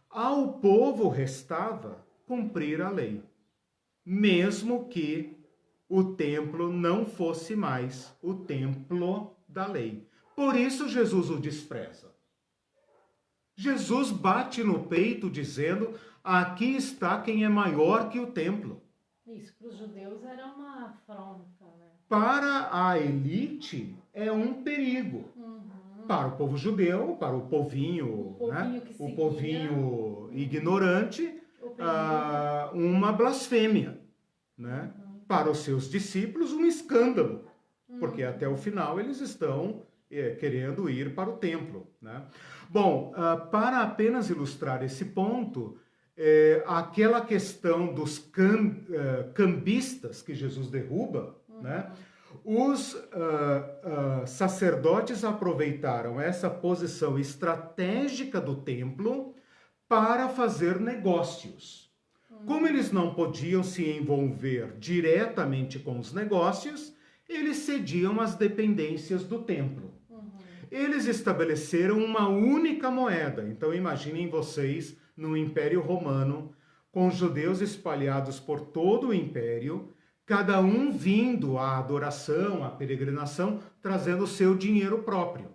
Ao povo restava cumprir a lei, mesmo que o templo não fosse mais o templo da lei. Por isso Jesus o despreza. Jesus bate no peito dizendo: aqui está quem é maior que o templo. Isso, para os judeus era uma afronta, né? Para a elite é um perigo. Para o povo judeu, para o povinho, né? O povinho ignorante, uma blasfêmia, né? Para os seus discípulos, um escândalo, porque até o final eles estão querendo ir para o templo, né? Bom, para apenas ilustrar esse ponto, aquela questão dos cambistas que Jesus derruba, né? Os sacerdotes aproveitaram essa posição estratégica do templo para fazer negócios. Como eles não podiam se envolver diretamente com os negócios, eles cediam as dependências do templo. Eles estabeleceram uma única moeda. Então imaginem vocês no Império Romano, com judeus espalhados por todo o Império, cada um vindo à adoração, à peregrinação, trazendo o seu dinheiro próprio.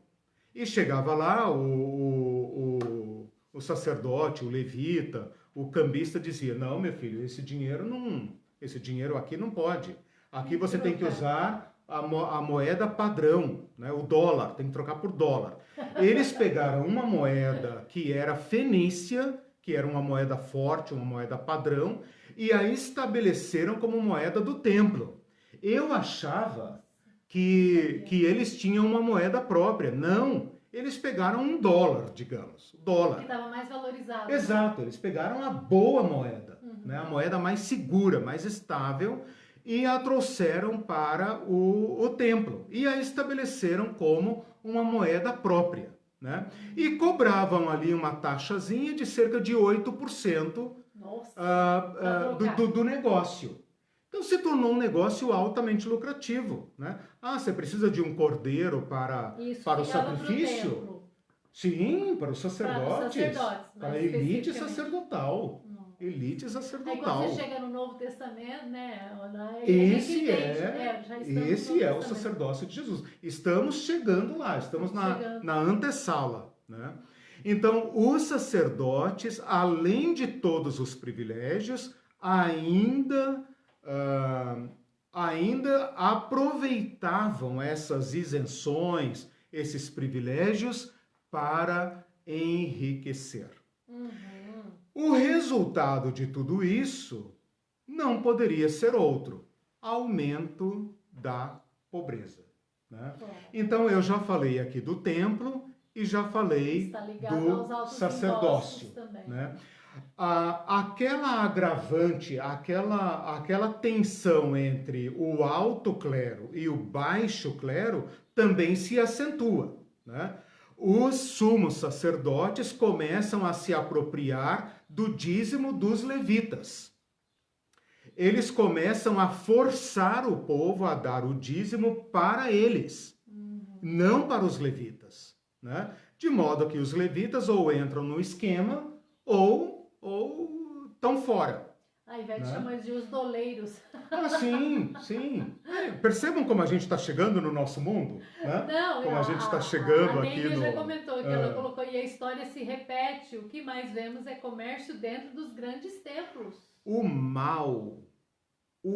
E chegava lá o sacerdote, o levita, o cambista dizia: não, meu filho, esse dinheiro aqui não pode. Aqui você tem que usar a moeda padrão, né? O dólar, tem que trocar por dólar. Eles pegaram uma moeda que era fenícia, que era uma moeda forte, uma moeda padrão, e a estabeleceram como moeda do templo. Eu achava que eles tinham uma moeda própria. Não, eles pegaram um dólar, digamos. Dólar. Que estava mais valorizado. Exato, eles pegaram a boa moeda, né? A moeda mais segura, mais estável, e a trouxeram para o templo. E a estabeleceram como uma moeda própria, né? E cobravam ali uma taxazinha de cerca de 8%. Do negócio. Então se tornou um negócio altamente lucrativo, né? Você precisa de um cordeiro para o sacrifício? Sim, para os sacerdotes, para a elite sacerdotal. Elite Aí sacerdotal. quando você chega no Novo Testamento, né? Esse é o Testamento. sacerdócio de Jesus. Estamos chegando lá, estamos na antessala, né? Então, os sacerdotes, além de todos os privilégios, ainda aproveitavam essas isenções, esses privilégios para enriquecer. O resultado de tudo isso não poderia ser outro: aumento da pobreza, né? Então, eu já falei aqui do templo e já falei do sacerdócio, né? Aquela agravante, aquela tensão entre o alto clero e o baixo clero também se acentua, né? Os sumos sacerdotes começam a se apropriar do dízimo dos levitas. Eles começam a forçar o povo a dar o dízimo para eles, não para os levitas, né? De modo que os levitas ou entram no esquema ou estão fora. A Ivete chama de os doleiros. Sim. Percebam como a gente está chegando no nosso mundo, né? Não, como a gente está chegando a aqui no... já comentou que ela colocou, e a história se repete. O que mais vemos é comércio dentro dos grandes templos. O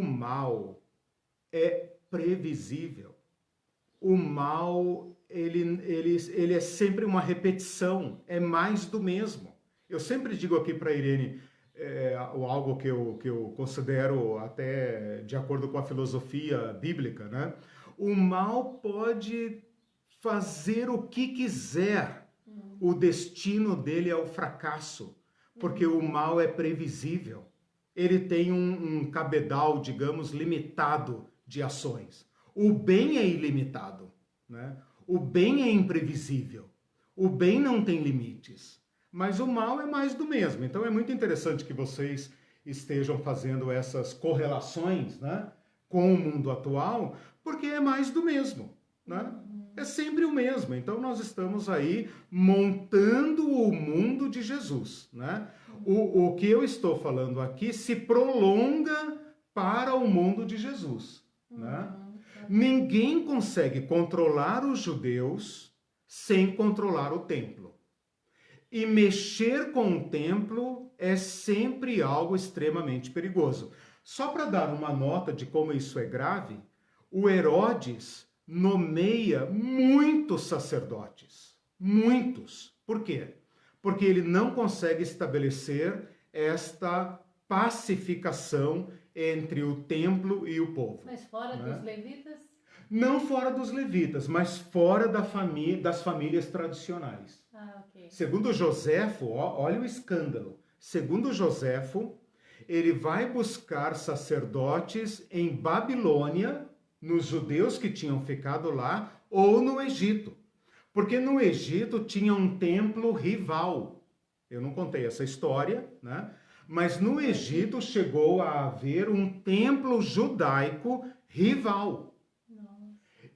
mal é previsível. O mal, ele é sempre uma repetição, é mais do mesmo. Eu sempre digo aqui para a Irene, algo que eu considero até de acordo com a filosofia bíblica, né? O mal pode fazer o que quiser, o destino dele é o fracasso, porque o mal é previsível. Ele tem um cabedal, digamos, limitado de ações. O bem é ilimitado, né? O bem é imprevisível. O bem não tem limites. Mas o mal é mais do mesmo. Então é muito interessante que vocês estejam fazendo essas correlações, né, com o mundo atual, porque é mais do mesmo, né? É sempre o mesmo. Então nós estamos aí montando o mundo de Jesus, né? O que eu estou falando aqui se prolonga para o mundo de Jesus, né? Ninguém consegue controlar os judeus sem controlar o templo. E mexer com o templo é sempre algo extremamente perigoso. Só para dar uma nota de como isso é grave, o Herodes nomeia muitos sacerdotes. Muitos. Por quê? Porque ele não consegue estabelecer esta pacificação entre o templo e o povo. Mas fora dos levitas? Não fora dos levitas, mas fora das famílias tradicionais. Okay. Segundo Joséfo, olha o escândalo. Segundo Joséfo, ele vai buscar sacerdotes em Babilônia, nos judeus que tinham ficado lá, ou no Egito. Porque no Egito tinha um templo rival. Eu não contei essa história, né? Mas no Egito chegou a haver um templo judaico rival.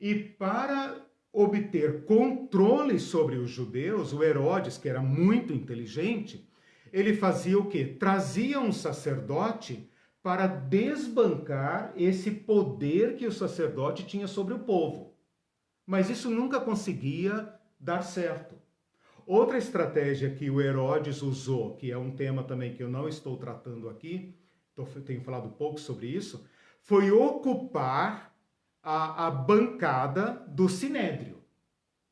E para obter controle sobre os judeus, o Herodes, que era muito inteligente, ele fazia o quê? Trazia um sacerdote para desbancar esse poder que o sacerdote tinha sobre o povo. Mas isso nunca conseguia dar certo. Outra estratégia que o Herodes usou, que é um tema também que eu não estou tratando aqui, tenho falado pouco sobre isso, foi ocupar a bancada do Sinédrio.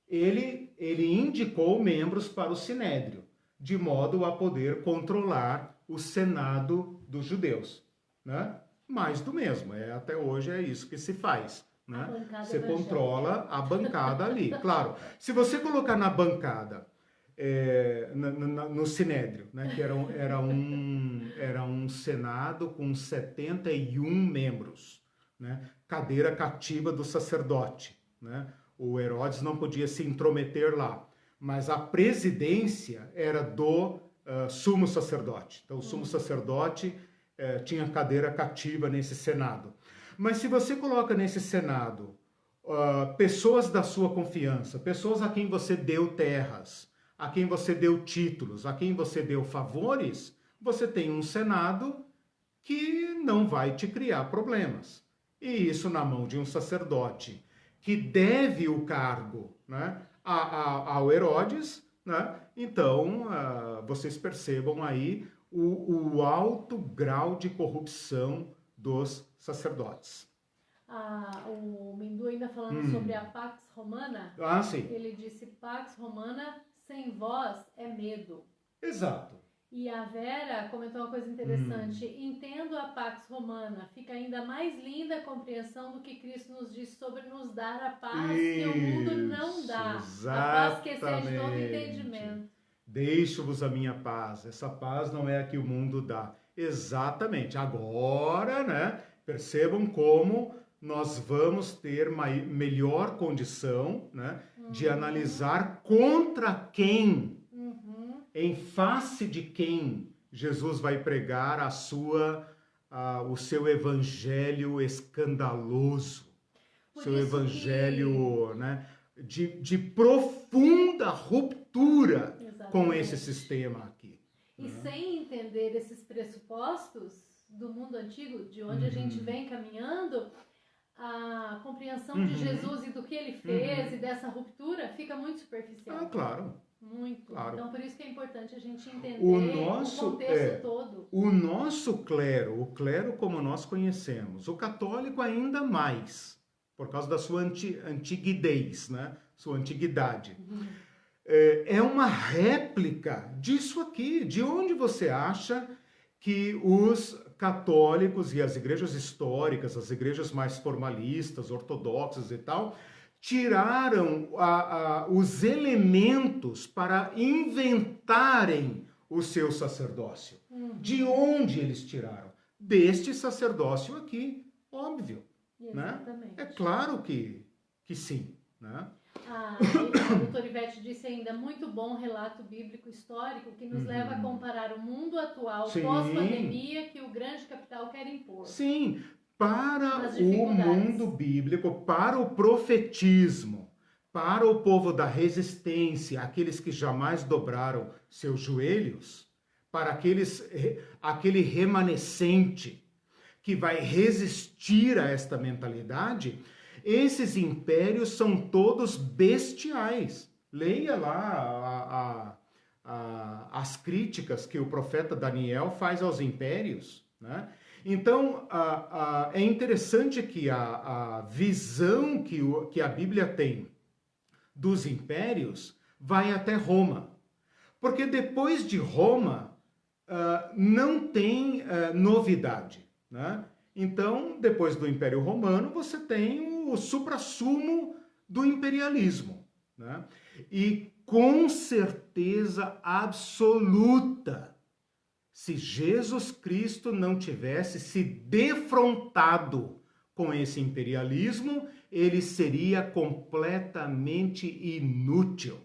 Ele indicou membros para o Sinédrio, de modo a poder controlar o Senado dos judeus, né? Mais do mesmo, até hoje é isso que se faz, né? Você controla a bancada ali. Claro, se você colocar na bancada, no Sinédrio, né, que era um Senado com 71 membros, né? Cadeira cativa do sacerdote, né? O Herodes não podia se intrometer lá, mas a presidência era do sumo sacerdote. Então, o sumo sacerdote tinha cadeira cativa nesse Senado. Mas se você coloca nesse Senado pessoas da sua confiança, pessoas a quem você deu terras, a quem você deu títulos, a quem você deu favores, você tem um Senado que não vai te criar problemas. E isso na mão de um sacerdote que deve o cargo, né, ao Herodes, né? Então, vocês percebam aí o alto grau de corrupção dos sacerdotes. O Mindu ainda falando sobre a Pax Romana, Sim. ele disse, Pax Romana sem voz é medo. Exato. E a Vera comentou uma coisa interessante, entendo a Pax Romana, fica ainda mais linda a compreensão do que Cristo nos diz sobre nos dar a paz que o mundo não dá, exatamente. A paz que excede todo entendimento. Deixo-vos a minha paz, essa paz não é a que o mundo dá. Exatamente. Agora, né, percebam como nós vamos ter melhor condição, né, de analisar contra quem, em face de quem Jesus vai pregar o seu evangelho escandaloso, seu evangelho, né, de profunda ruptura. Exatamente. Com esse sistema aqui. E sem entender esses pressupostos do mundo antigo, de onde a gente vem caminhando, a compreensão de Jesus e do que ele fez e dessa ruptura fica muito superficial. Claro. Muito. Claro. Então, por isso que é importante a gente entender o contexto todo. O nosso clero, o clero como nós conhecemos, o católico ainda mais, por causa da sua antiguidez, né? Sua antiguidade. É uma réplica disso aqui. De onde você acha que os católicos e as igrejas históricas, as igrejas mais formalistas, ortodoxas e tal, tiraram os elementos para inventarem o seu sacerdócio? De onde eles tiraram? Deste sacerdócio aqui, óbvio. Exatamente. Né? É claro que sim, né? A doutora Ivete disse ainda, muito bom relato bíblico histórico que nos leva a comparar o mundo atual pós-pandemia que o grande capital quer impor. Sim, para o mundo bíblico, para o profetismo, para o povo da resistência, aqueles que jamais dobraram seus joelhos, para aquele remanescente que vai resistir a esta mentalidade. Esses impérios são todos bestiais. Leia lá as críticas que o profeta Daniel faz aos impérios, né? Então, é interessante que a visão que a Bíblia tem dos impérios vai até Roma. Porque depois de Roma, não tem novidade, né? Então, depois do Império Romano, você tem o suprassumo do imperialismo, né? E com certeza absoluta, se Jesus Cristo não tivesse se defrontado com esse imperialismo, ele seria completamente inútil.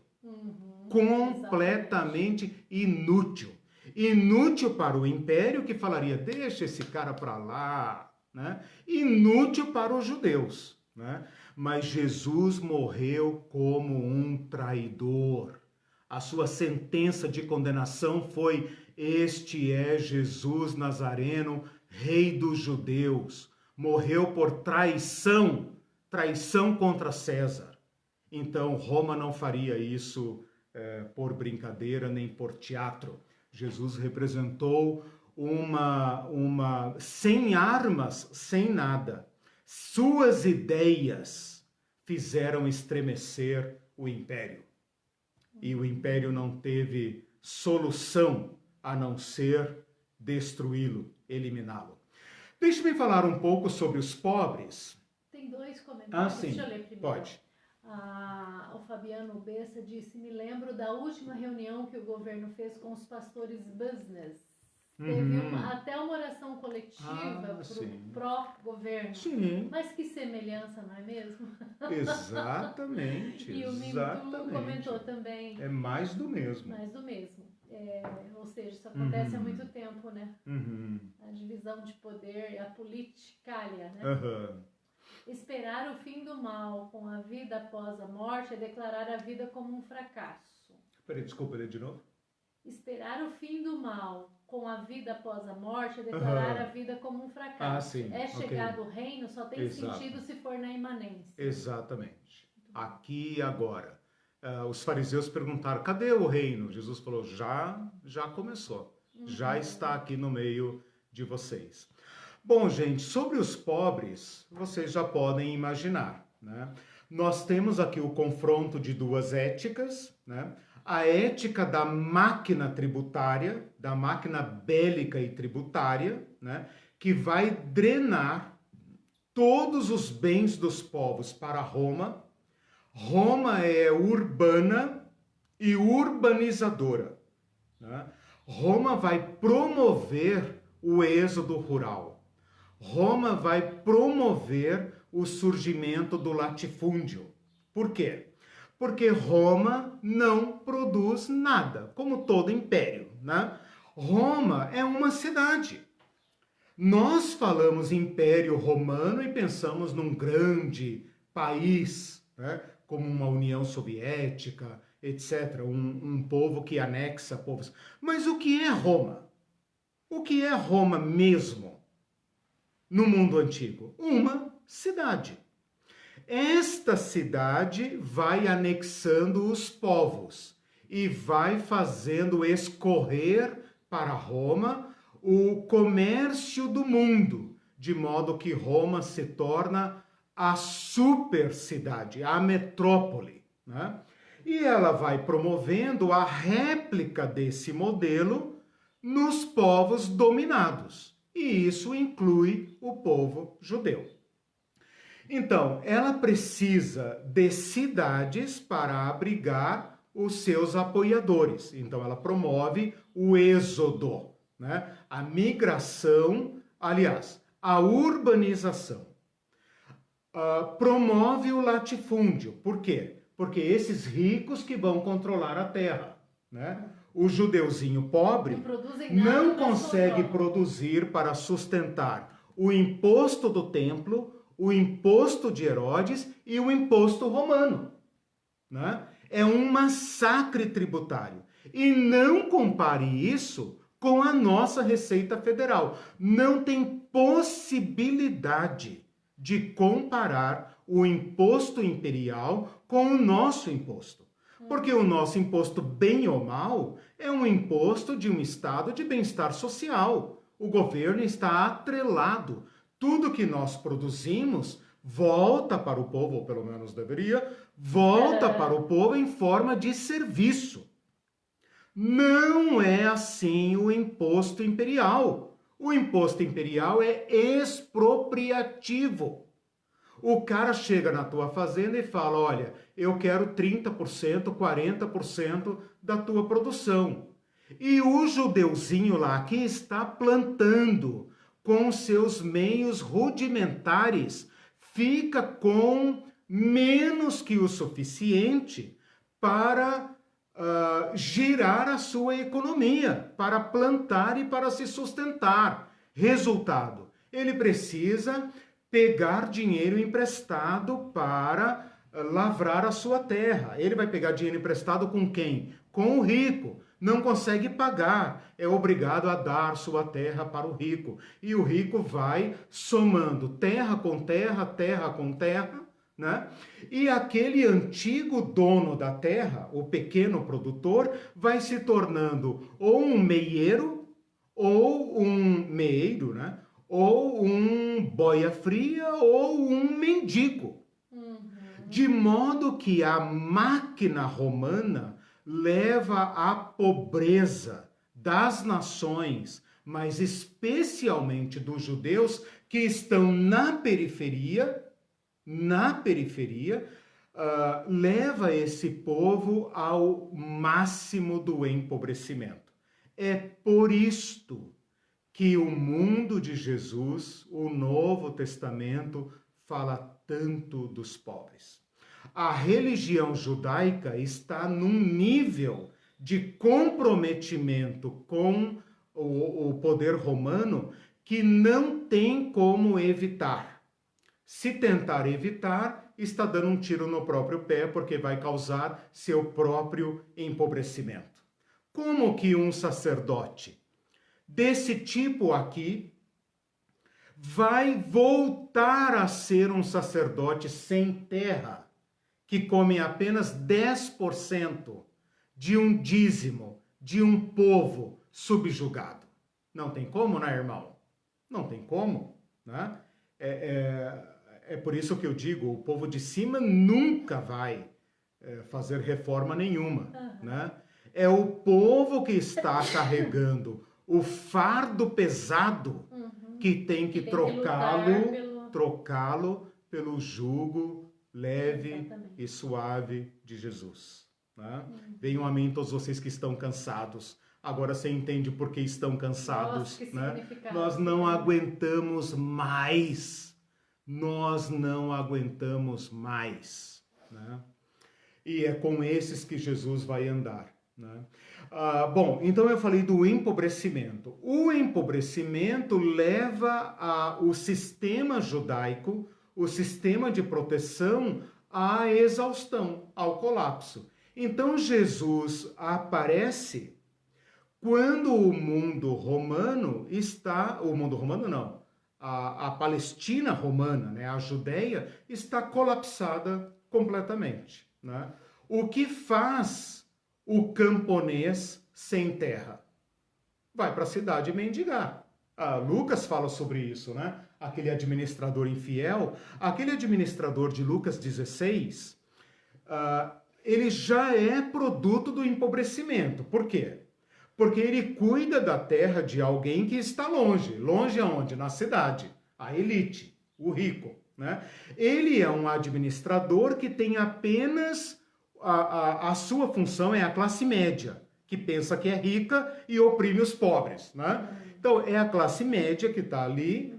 Completamente inútil. Inútil para o império, que falaria, deixa esse cara para lá, né? Inútil para os judeus, né? Mas Jesus morreu como um traidor. A sua sentença de condenação foi: este é Jesus Nazareno, rei dos judeus. Morreu por traição, traição contra César. Então Roma não faria isso por brincadeira nem por teatro. Jesus representou uma sem armas, sem nada. Suas ideias fizeram estremecer o império. E o império não teve solução a não ser destruí-lo, eliminá-lo. Deixe-me falar um pouco sobre os pobres. Tem dois comentários. Sim. Deixa eu ler primeiro. Pode. O Fabiano Bessa disse, me lembro da última reunião que o governo fez com os pastores business. Teve até uma oração coletiva para o pró-governo. Sim. Mas que semelhança, não é mesmo? Exatamente. E o Mindu comentou também. É mais do mesmo. Mais do mesmo. Ou seja, isso acontece há muito tempo, né? A divisão de poder e a politicalha, né? Esperar o fim do mal com a vida após a morte é declarar a vida como um fracasso. Peraí, desculpa, ler de novo. Esperar o fim do mal com a vida após a morte é declarar a vida como um fracasso. Sim. É chegado o reino, só tem sentido se for na imanência. Exatamente. Aqui e agora. Os fariseus perguntaram, cadê o reino? Jesus falou, já começou. Já está aqui no meio de vocês. Bom, gente, sobre os pobres, vocês já podem imaginar, né? Nós temos aqui o confronto de duas éticas, né? A ética da máquina tributária, da máquina bélica e tributária, né? Que vai drenar todos os bens dos povos para Roma. Roma é urbana e urbanizadora, né? Roma vai promover o êxodo rural. Roma vai promover o surgimento do latifúndio. Por quê? Porque Roma não produz nada, como todo império, né? Roma é uma cidade. Nós falamos Império Romano e pensamos num grande país, né? Como uma União Soviética, etc. Um povo que anexa povos. Mas o que é Roma? O que é Roma mesmo no mundo antigo? Uma cidade. Esta cidade vai anexando os povos e vai fazendo escorrer para Roma o comércio do mundo, de modo que Roma se torna a super cidade, a metrópole, né? E ela vai promovendo a réplica desse modelo nos povos dominados. E isso inclui o povo judeu. Então, ela precisa de cidades para abrigar os seus apoiadores. Então, ela promove o êxodo, né? A migração, aliás, a urbanização. Promove o latifúndio. Por quê? Porque esses ricos que vão controlar a terra, né? O judeuzinho pobre não consegue produzir para sustentar o imposto do templo, o imposto de Herodes e o imposto romano, né? É um massacre tributário. E não compare isso com a nossa Receita Federal. Não tem possibilidade de comparar o imposto imperial com o nosso imposto. Porque o nosso imposto, bem ou mal, é um imposto de um estado de bem-estar social. O governo está atrelado. Tudo que nós produzimos volta para o povo, ou pelo menos deveria, volta para o povo em forma de serviço. Não é assim o imposto imperial. O imposto imperial é expropriativo. O cara chega na tua fazenda e fala, olha, eu quero 30%, 40% da tua produção. E o judeuzinho lá que está plantando com seus meios rudimentares, fica com menos que o suficiente para girar a sua economia, para plantar e para se sustentar. Resultado, ele precisa pegar dinheiro emprestado para lavrar a sua terra. Ele vai pegar dinheiro emprestado com quem? Com o rico. Não consegue pagar, é obrigado a dar sua terra para o rico. E o rico vai somando terra com terra, terra com terra, né? E aquele antigo dono da terra, o pequeno produtor, vai se tornando ou um meieiro, ou um meeiro, né? Ou um boia fria, ou um mendigo. De modo que a máquina romana leva à pobreza das nações, mas especialmente dos judeus que estão na periferia, leva esse povo ao máximo do empobrecimento. É por isto que o mundo de Jesus, o Novo Testamento, fala tanto dos pobres. A religião judaica está num nível de comprometimento com o poder romano que não tem como evitar. Se tentar evitar, está dando um tiro no próprio pé, porque vai causar seu próprio empobrecimento. Como que um sacerdote desse tipo aqui vai voltar a ser um sacerdote sem terra, que come apenas 10% de um dízimo de um povo subjugado. Não tem como, né, irmão? Não tem como, né? É por isso que eu digo, o povo de cima nunca vai fazer reforma nenhuma, né? É o povo que está carregando o fardo pesado que tem que trocá-lo pelo jugo leve Exatamente. e suave de Jesus. Né? Venham a mim todos vocês que estão cansados. Agora você entende por que estão cansados. Nossa, que né? Nós não aguentamos mais. Nós não aguentamos mais. Né? E é com esses que Jesus vai andar. Né? Bom, então eu falei do empobrecimento. O empobrecimento leva o sistema judaico, o sistema de proteção, à exaustão, ao colapso. Então Jesus aparece quando o mundo romano está... O mundo romano não. A Palestina romana, né, a Judéia, está colapsada completamente. Né? O que faz o camponês sem terra? Vai para a cidade mendigar. Lucas fala sobre isso, né? Aquele administrador infiel, aquele administrador de Lucas 16, ele já é produto do empobrecimento. Por quê? Porque ele cuida da terra de alguém que está longe. Longe aonde? Na cidade. A elite, o rico. Né? Ele é um administrador que tem apenas... A sua função é a classe média, que pensa que é rica e oprime os pobres. Né? Então, é a classe média que está ali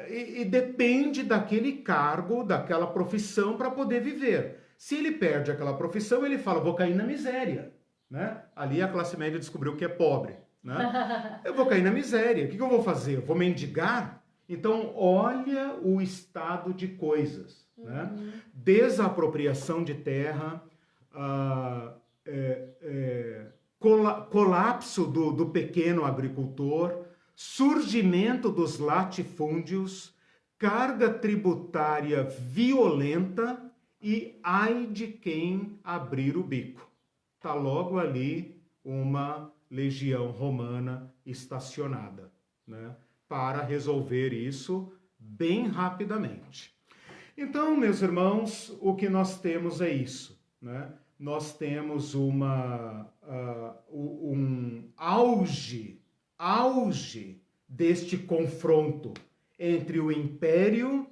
e depende daquele cargo, daquela profissão para poder viver. Se ele perde aquela profissão, ele fala, vou cair na miséria. Né? Ali a classe média descobriu que é pobre. Né? Eu vou cair na miséria. O que eu vou fazer? Eu vou mendigar? Então, olha o estado de coisas. Né? Desapropriação de terra, colapso do pequeno agricultor, surgimento dos latifúndios, carga tributária violenta e ai de quem abrir o bico. Está logo ali uma legião romana estacionada, né, para resolver isso bem rapidamente. Então, meus irmãos, o que nós temos é isso. Né? Nós temos um auge deste confronto entre o império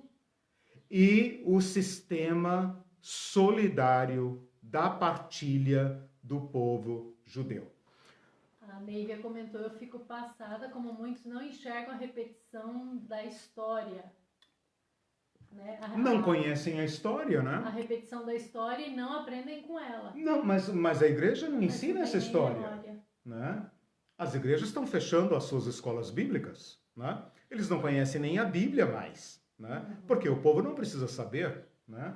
e o sistema solidário da partilha do povo judeu. A Neívia comentou, eu fico passada como muitos não enxergam a repetição da história. Né? Não conhecem a história, né? A repetição da história e não aprendem com ela. Não, mas a igreja não ensina essa história. Né? As igrejas estão fechando as suas escolas bíblicas. Né? Eles não conhecem nem a Bíblia mais. Né? Porque o povo não precisa saber. Né?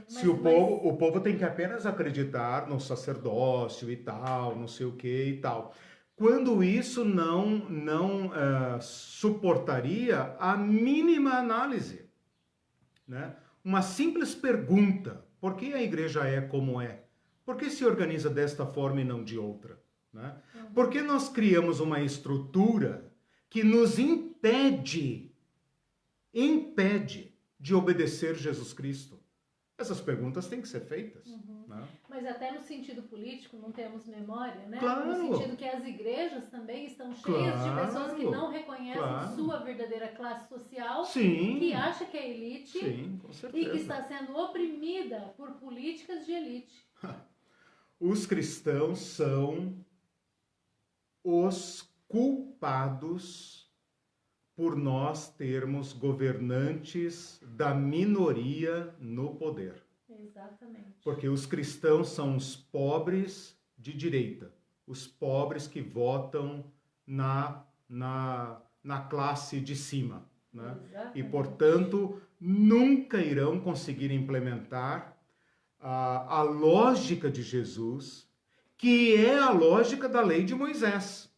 Se o povo tem que apenas acreditar no sacerdócio e tal, não sei o que e tal. Quando isso não suportaria a mínima análise. Né? Uma simples pergunta, por que a igreja é como é? Por que se organiza desta forma e não de outra? Né? Por que nós criamos uma estrutura que nos impede de obedecer Jesus Cristo? Essas perguntas têm que ser feitas. Né? Mas até no sentido político não temos memória, né? Claro. No sentido que as igrejas também estão cheias de pessoas que não reconhecem sua verdadeira classe social, que acha que é elite e que está sendo oprimida por políticas de elite. Os cristãos são os culpados por nós termos governantes da minoria no poder. Exatamente. Porque os cristãos são os pobres de direita, os pobres que votam na classe de cima. Né? E, portanto, nunca irão conseguir implementar a lógica de Jesus, que é a lógica da lei de Moisés.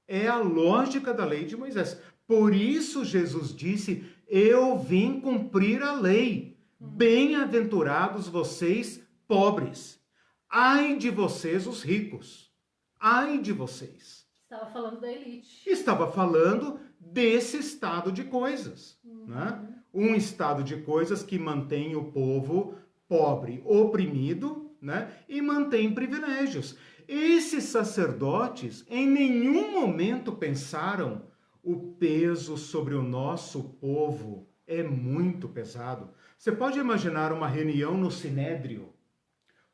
É a lógica da lei de Moisés. Por isso Jesus disse, eu vim cumprir a lei. Bem-aventurados vocês, pobres. Ai de vocês, os ricos. Ai de vocês. Estava falando da elite. Estava falando desse estado de coisas. Né? Um estado de coisas que mantém o povo pobre, oprimido, né? E mantém privilégios. Esses sacerdotes em nenhum momento pensaram o peso sobre o nosso povo é muito pesado. Você pode imaginar uma reunião no Sinédrio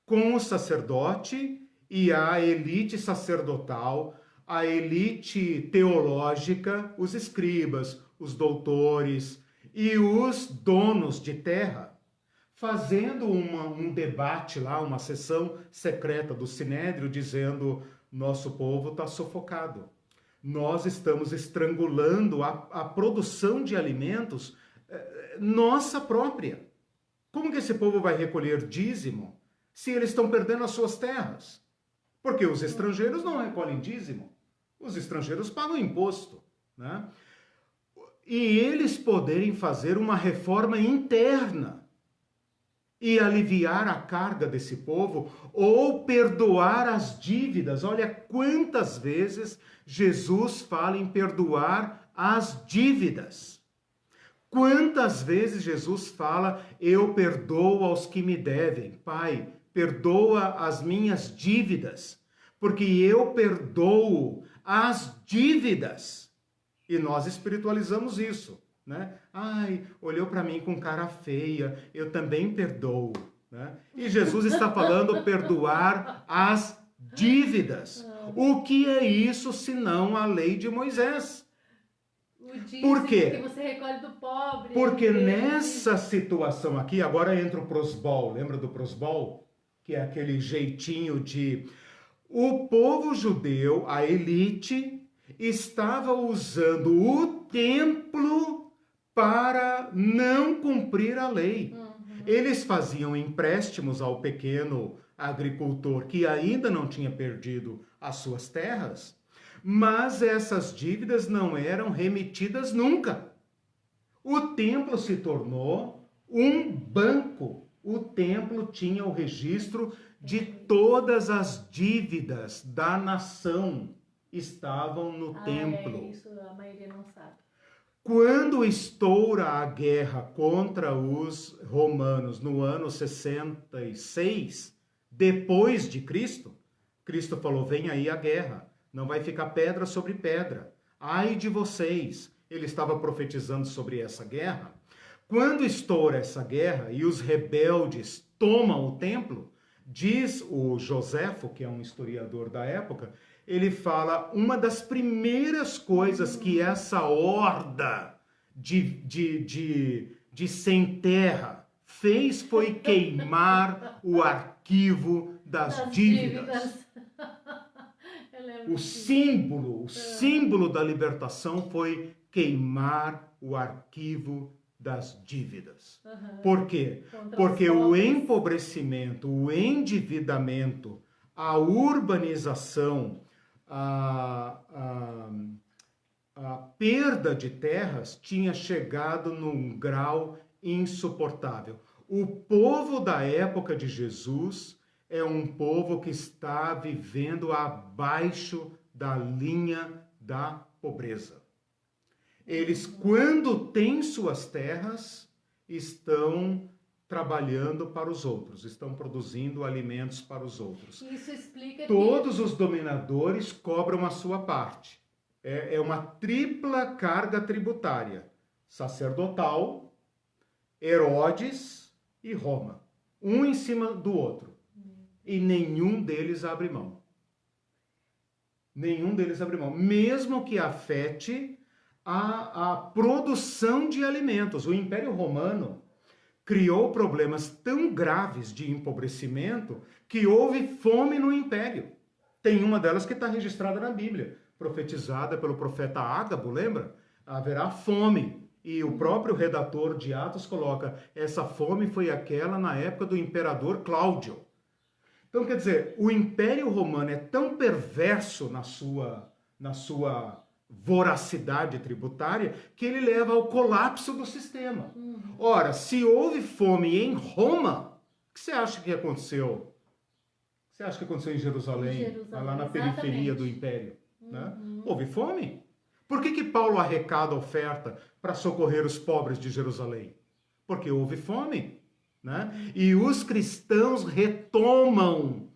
com o sacerdote e a elite sacerdotal, a elite teológica, os escribas, os doutores e os donos de terra, fazendo um debate lá, uma sessão secreta do Sinédrio, dizendo, nosso povo está sufocado. Nós estamos estrangulando a produção de alimentos nossa própria. Como que esse povo vai recolher dízimo se eles estão perdendo as suas terras? Porque os estrangeiros não recolhem dízimo. Os estrangeiros pagam imposto, né? E eles poderem fazer uma reforma interna e aliviar a carga desse povo ou perdoar as dívidas. Olha quantas vezes Jesus fala em perdoar as dívidas. Quantas vezes Jesus fala, eu perdoo aos que me devem. Pai, perdoa as minhas dívidas, porque eu perdoo as dívidas. E nós espiritualizamos isso, né? Ai, olhou para mim com cara feia, eu também perdoo, né? E Jesus está falando perdoar as dívidas. O que é isso senão a lei de Moisés? Por quê? Que você recolhe do pobre. Porque nessa situação aqui, agora entra o prosbol, lembra do prosbol? Que é aquele jeitinho de... O povo judeu, a elite, estava usando o templo para não cumprir a lei. Eles faziam empréstimos ao pequeno agricultor que ainda não tinha perdido as suas terras, mas essas dívidas não eram remetidas nunca. O templo se tornou um banco. O templo tinha o registro de todas as dívidas da nação estavam no templo. Isso a maioria não sabe. Quando estoura a guerra contra os romanos no ano 66, depois de Cristo, Cristo falou, vem aí a guerra, não vai ficar pedra sobre pedra. Ai de vocês. Ele estava profetizando sobre essa guerra. Quando estoura essa guerra e os rebeldes tomam o templo, diz o Joséfo, que é um historiador da época, ele fala, uma das primeiras coisas que essa horda de sem terra fez foi queimar o arquivo das dívidas. O símbolo da libertação foi queimar o arquivo das dívidas. Por quê? Porque o empobrecimento, o endividamento, a urbanização, a perda de terras tinha chegado num grau insuportável. O povo da época de Jesus é um povo que está vivendo abaixo da linha da pobreza. Eles, quando têm suas terras, estão trabalhando para os outros, estão produzindo alimentos para os outros. Isso explica Todos os dominadores cobram a sua parte. É uma tripla carga tributária: sacerdotal, Herodes e Roma. Um em cima do outro. E nenhum deles abre mão. Nenhum deles abre mão. Mesmo que afete a produção de alimentos. O Império Romano criou problemas tão graves de empobrecimento que houve fome no Império. Tem uma delas que está registrada na Bíblia, profetizada pelo profeta Ágabo, lembra? Haverá fome. E o próprio redator de Atos coloca, essa fome foi aquela na época do imperador Cláudio. Então, quer dizer, o Império Romano é tão perverso na sua voracidade tributária, que ele leva ao colapso do sistema. Ora, se houve fome em Roma, o que você acha que aconteceu? O que você acha que aconteceu em Jerusalém, lá na periferia do Império? Né? Houve fome. Por que Paulo arrecada oferta para socorrer os pobres de Jerusalém? Porque houve fome. Né? E os cristãos retomam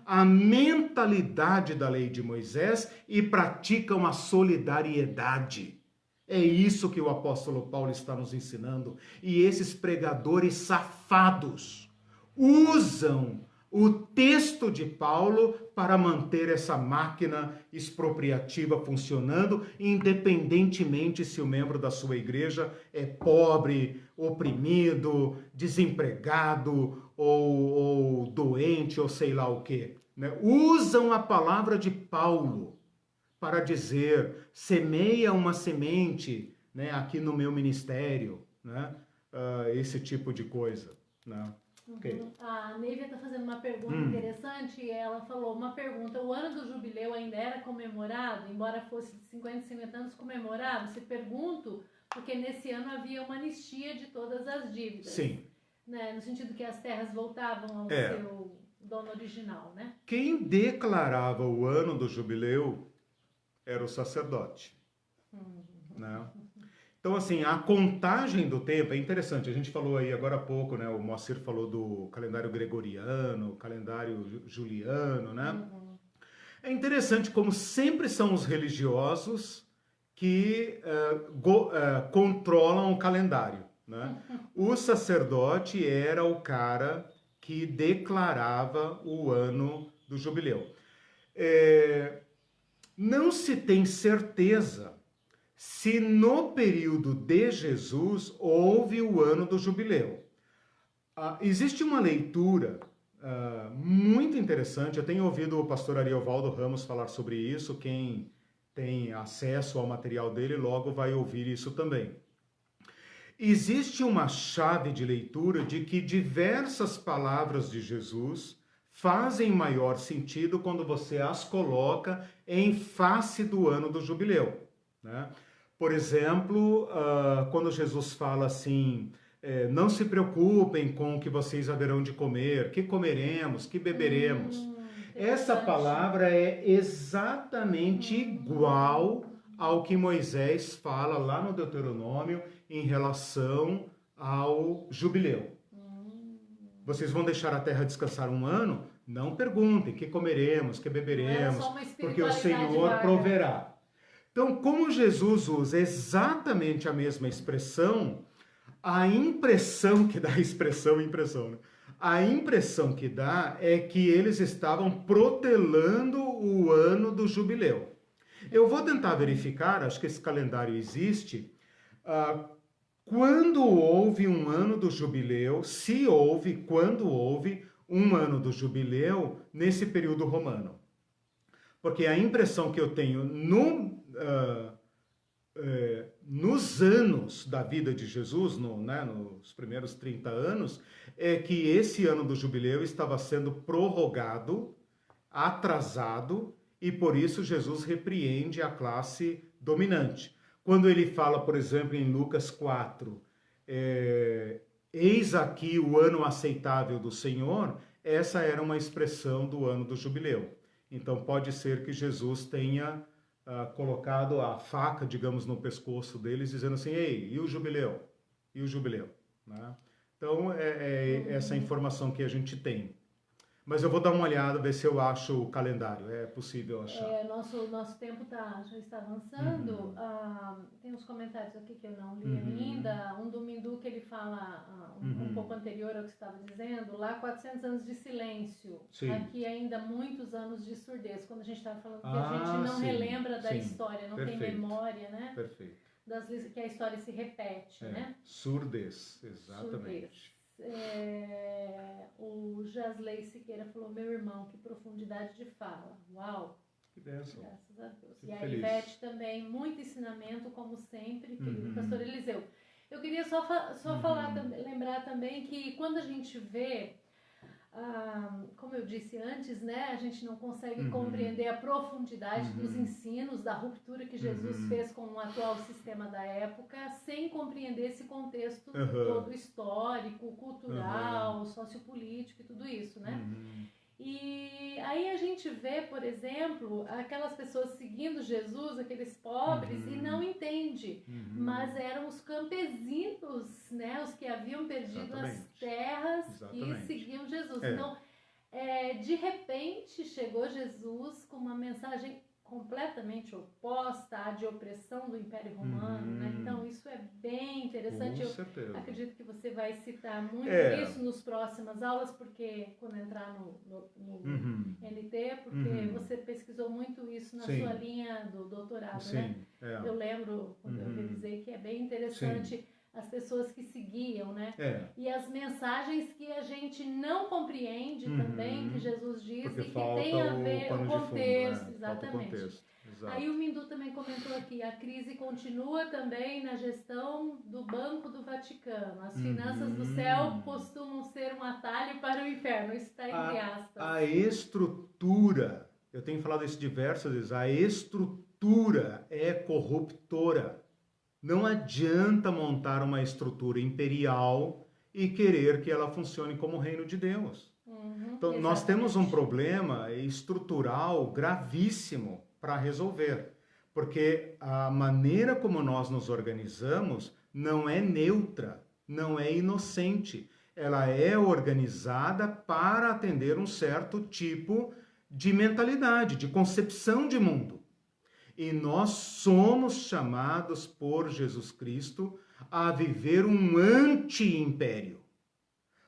a mentalidade da lei de Moisés e praticam a solidariedade. É isso que o apóstolo Paulo está nos ensinando. E esses pregadores safados usam o texto de Paulo para manter essa máquina expropriativa funcionando, independentemente se o membro da sua igreja é pobre, oprimido, desempregado ou doente ou sei lá o quê. Né? Usam a palavra de Paulo para dizer, semeia uma semente, né, aqui no meu ministério, né? Esse tipo de coisa. Né? Okay. A Nívia está fazendo uma pergunta interessante e ela falou uma pergunta, o ano do jubileu ainda era comemorado, embora fosse de 50 e 50 anos comemorado? Se pergunto, porque nesse ano havia uma anistia de todas as dívidas. Sim. Né? No sentido que as terras voltavam ao seu dono original, né? Quem declarava o ano do jubileu era o sacerdote. Né? Então, assim, a contagem do tempo é interessante. A gente falou aí agora há pouco, né? O Moacir falou do calendário gregoriano, calendário juliano, né? É interessante como sempre são os religiosos que controlam o calendário, né? O sacerdote era o cara que declarava o ano do jubileu. Não se tem certeza se no período de Jesus houve o ano do jubileu. Existe uma leitura muito interessante, eu tenho ouvido o pastor Ariovaldo Ramos falar sobre isso, quem tem acesso ao material dele logo vai ouvir isso também. Existe uma chave de leitura de que diversas palavras de Jesus fazem maior sentido quando você as coloca em face do ano do jubileu. Né? Por exemplo, quando Jesus fala assim, não se preocupem com o que vocês haverão de comer, que comeremos, que beberemos. Essa palavra é exatamente igual ao que Moisés fala lá no Deuteronômio em relação ao jubileu. Vocês vão deixar a terra descansar um ano? Não perguntem que comeremos, que beberemos, porque o Senhor proverá. Então, como Jesus usa exatamente a mesma expressão, a impressão que dá, né? A impressão que dá é que eles estavam protelando o ano do jubileu. Eu vou tentar verificar, acho que esse calendário existe, quando houve um ano do jubileu, se houve, quando houve um ano do jubileu nesse período romano. Porque a impressão que eu tenho nos anos da vida de Jesus, nos primeiros 30 anos, é que esse ano do jubileu estava sendo prorrogado, atrasado, e por isso Jesus repreende a classe dominante. Quando ele fala, por exemplo, em Lucas 4, eis aqui o ano aceitável do Senhor, essa era uma expressão do ano do jubileu. Então pode ser que Jesus tenha colocado a faca, digamos, no pescoço deles, dizendo assim, ei, e o jubileu? E o jubileu? Né? Então é essa informação que a gente tem. Mas eu vou dar uma olhada, ver se eu acho o calendário. É possível achar. Nosso tempo já está avançando. Tem uns comentários aqui que eu não li ainda. Um do Mindu que ele fala um pouco anterior ao que você estava dizendo. Lá 400 anos de silêncio. Sim. Aqui ainda muitos anos de surdez. Quando a gente estava falando que a gente não relembra da história, não tem memória, né? Perfeito. Que a história se repete, né? Surdez, exatamente. O Jasley Siqueira falou, meu irmão, que profundidade de fala. Uau! Que bênção. Graças a Deus. Fico e a feliz. Ivete também, muito ensinamento, como sempre, querido pastor Eliseu. Eu queria só falar, lembrar também que quando a gente vê como eu disse antes, né, a gente não consegue compreender a profundidade dos ensinos, da ruptura que Jesus fez com o atual sistema da época, sem compreender esse contexto todo histórico, cultural, sociopolítico e tudo isso, né? E aí a gente vê, por exemplo, aquelas pessoas seguindo Jesus, aqueles pobres, e não entende, mas eram os campesinos, né, os que haviam perdido as terras que seguiam Jesus. Então, de repente chegou Jesus com uma mensagem completamente oposta à de opressão do Império Romano, né? Então isso é bem interessante. Com certeza. Eu acredito que você vai citar muito isso nas próximas aulas, porque quando entrar no NT, porque você pesquisou muito isso na sua linha do doutorado, né? Eu lembro, quando eu revisei, que é bem interessante as pessoas que seguiam, né? E as mensagens que a gente não compreende também, que Jesus diz, porque e que tem a ver com o contexto, exatamente. Aí o Mindu também comentou aqui, a crise continua também na gestão do Banco do Vaticano. As finanças do céu costumam ser um atalho para o inferno. Isso está entre aspas. A estrutura, eu tenho falado isso diversas vezes, a estrutura é corruptora. Não adianta montar uma estrutura imperial e querer que ela funcione como o reino de Deus. Então, nós temos um problema estrutural gravíssimo para resolver, porque a maneira como nós nos organizamos não é neutra, não é inocente. Ela é organizada para atender um certo tipo de mentalidade, de concepção de mundo. E nós somos chamados por Jesus Cristo a viver um anti-império.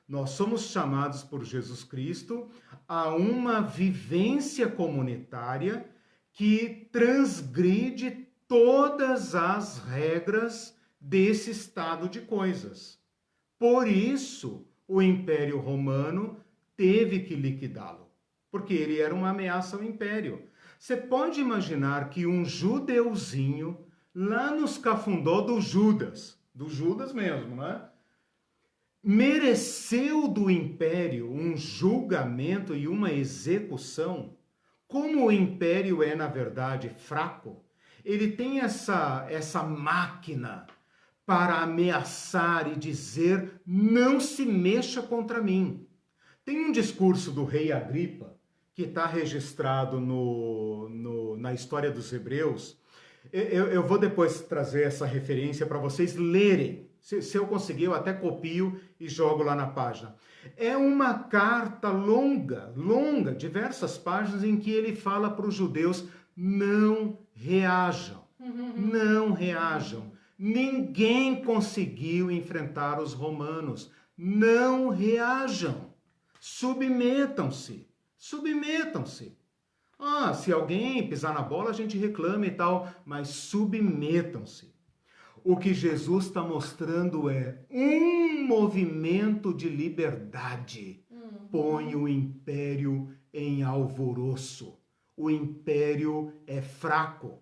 Nós somos chamados por Jesus Cristo a uma vivência comunitária que transgride todas as regras desse estado de coisas. Por isso, o Império Romano teve que liquidá-lo, porque ele era uma ameaça ao Império. Você pode imaginar que um judeuzinho, lá nos Cafundó do Judas mesmo, né? Mereceu do Império um julgamento e uma execução. Como o Império é, na verdade, fraco, ele tem essa máquina para ameaçar e dizer, não se mexa contra mim. Tem um discurso do rei Agripa, que está registrado na história dos Hebreus. Eu vou depois trazer essa referência para vocês lerem. Se eu conseguir, eu até copio e jogo lá na página. É uma carta longa, diversas páginas, em que ele fala para os judeus, não reajam, não reajam. Ninguém conseguiu enfrentar os romanos. Não reajam. Submetam-se. Se alguém pisar na bola, a gente reclama e tal, mas submetam-se. O que Jesus está mostrando é um movimento de liberdade. Põe o império em alvoroço. O império é fraco.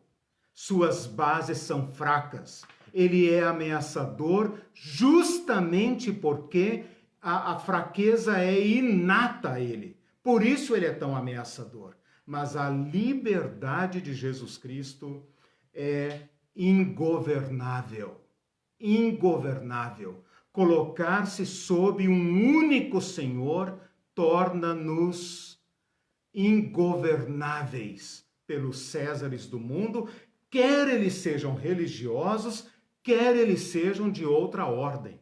Suas bases são fracas. Ele é ameaçador justamente porque a fraqueza é inata a ele. Por isso ele é tão ameaçador. Mas a liberdade de Jesus Cristo é ingovernável. Ingovernável. Colocar-se sob um único Senhor torna-nos ingovernáveis pelos Césares do mundo, quer eles sejam religiosos, quer eles sejam de outra ordem.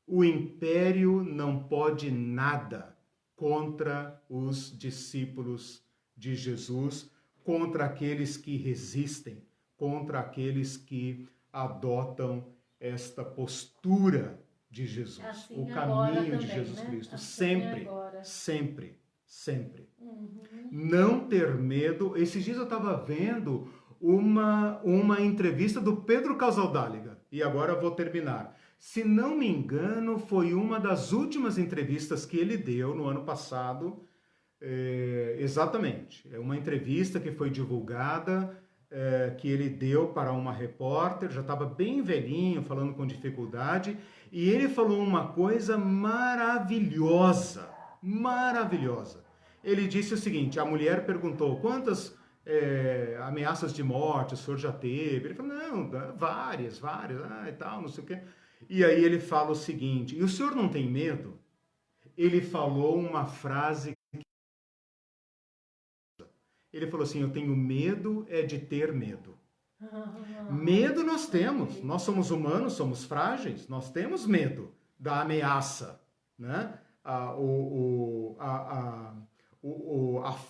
O império não pode nada contra os discípulos de Jesus, contra aqueles que resistem, contra aqueles que adotam esta postura de Jesus, assim o caminho de também, Jesus né? Cristo, Assim sempre. Não ter medo. Esses dias eu estava vendo uma entrevista do Pedro Casaldáliga, e agora eu vou terminar. Se não me engano, foi uma das últimas entrevistas que ele deu no ano passado. Exatamente. É uma entrevista que foi divulgada que ele deu para uma repórter, já estava bem velhinho, falando com dificuldade, e ele falou uma coisa maravilhosa, maravilhosa. Ele disse o seguinte, a mulher perguntou, quantas ameaças de morte o senhor já teve? Ele falou, não, várias, e tal, não sei o quê. E aí ele fala o seguinte, e o senhor não tem medo? Ele falou uma frase. Ele falou assim, eu tenho medo de ter medo. Medo nós temos, nós somos humanos, somos frágeis, nós temos medo da ameaça, né? A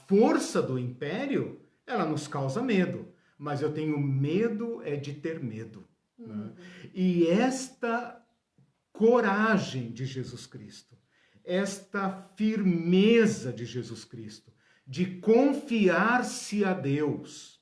força do império, ela nos causa medo, mas eu tenho medo de ter medo. Né? E esta coragem de Jesus Cristo, esta firmeza de Jesus Cristo, de confiar-se a Deus,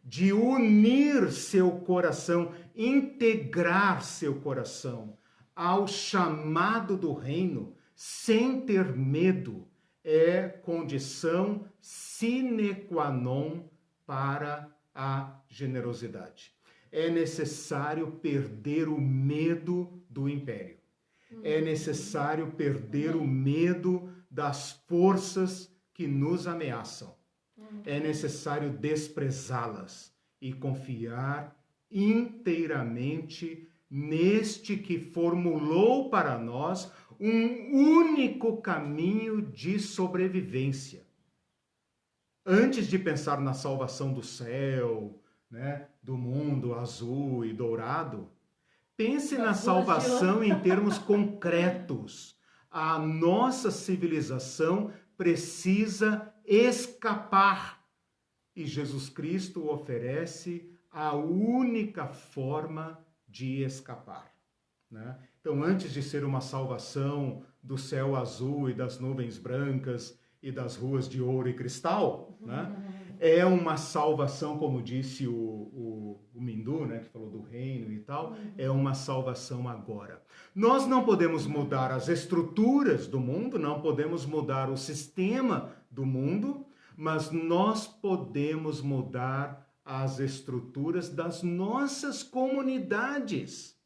de unir seu coração, integrar seu coração ao chamado do reino, sem ter medo, é condição sine qua non para a generosidade. É necessário perder o medo do império. É necessário perder o medo das forças que nos ameaçam. É necessário desprezá-las e confiar inteiramente neste que formulou para nós um único caminho de sobrevivência. Antes de pensar na salvação do céu, né, do mundo azul e dourado, pense na salvação em termos concretos. A nossa civilização precisa escapar. E Jesus Cristo oferece a única forma de escapar. Né? Então, antes de ser uma salvação do céu azul e das nuvens brancas e das ruas de ouro e cristal, né? É uma salvação, como disse o Mindu, né, que falou do reino e tal, é uma salvação agora. Nós não podemos mudar as estruturas do mundo, não podemos mudar o sistema do mundo, mas nós podemos mudar as estruturas das nossas comunidades.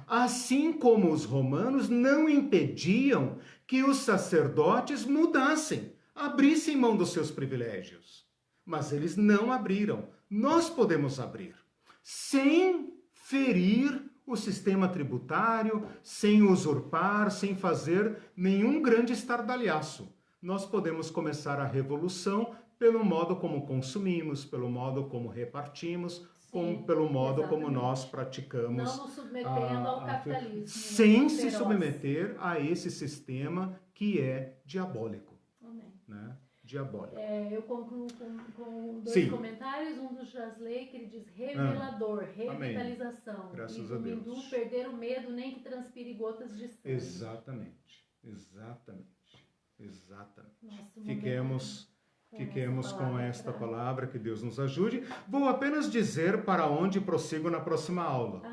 Assim como os romanos não impediam que os sacerdotes mudassem, abrissem mão dos seus privilégios. Mas eles não abriram. Nós podemos abrir, sem ferir o sistema tributário, sem usurpar, sem fazer nenhum grande estardalhaço. Nós podemos começar a revolução pelo modo como consumimos, pelo modo como repartimos, pelo modo como nós praticamos. Não nos submetendo ao capitalismo. Sem se submeter a esse sistema que é diabólico. Amém. Né? Diabólico. Eu concluo com dois comentários. Um do Jasley, que ele diz revelador, revitalização. Graças e a do Deus. Mindu, perder o medo, nem que transpire gotas de sangue. Exatamente. Nossa, Fiquemos com esta palavra, que Deus nos ajude. Vou apenas dizer para onde prossigo na próxima aula.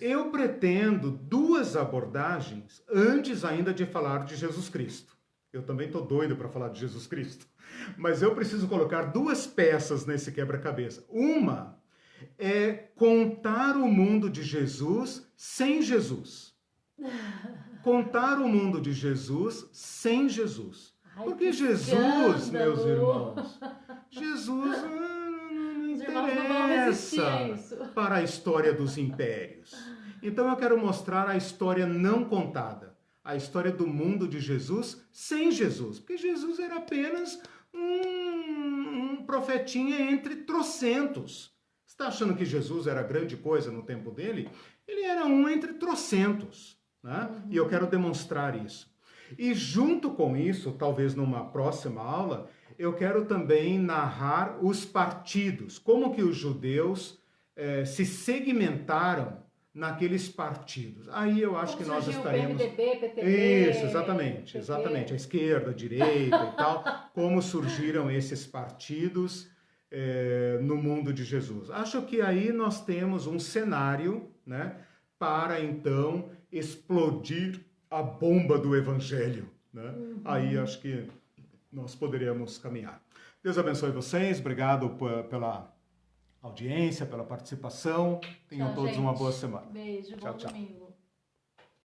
Eu pretendo 2 abordagens antes ainda de falar de Jesus Cristo. Eu também estou doido para falar de Jesus Cristo. Mas eu preciso colocar 2 peças nesse quebra-cabeça. Uma é contar o mundo de Jesus sem Jesus. Contar o mundo de Jesus sem Jesus. Porque Jesus, meus irmãos, Jesus não interessa para a história dos impérios. Então eu quero mostrar a história não contada. A história do mundo de Jesus sem Jesus. Porque Jesus era apenas um profetinha entre trocentos. Você está achando que Jesus era grande coisa no tempo dele? Ele era um entre trocentos. Né? E eu quero demonstrar isso. E junto com isso, talvez numa próxima aula, eu quero também narrar os partidos. Como que os judeus se segmentaram naqueles partidos. Aí eu acho que nós estaremos... PMDB, PTB... Isso, exatamente. A esquerda, a direita e tal. Como surgiram esses partidos no mundo de Jesus. Acho que aí nós temos um cenário, né, para então explodir a bomba do evangelho. Né? Aí acho que nós poderíamos caminhar. Deus abençoe vocês. Obrigado pela audiência, pela participação. Tenham todos uma boa semana. Beijo, tchau, bom tchau. domingo.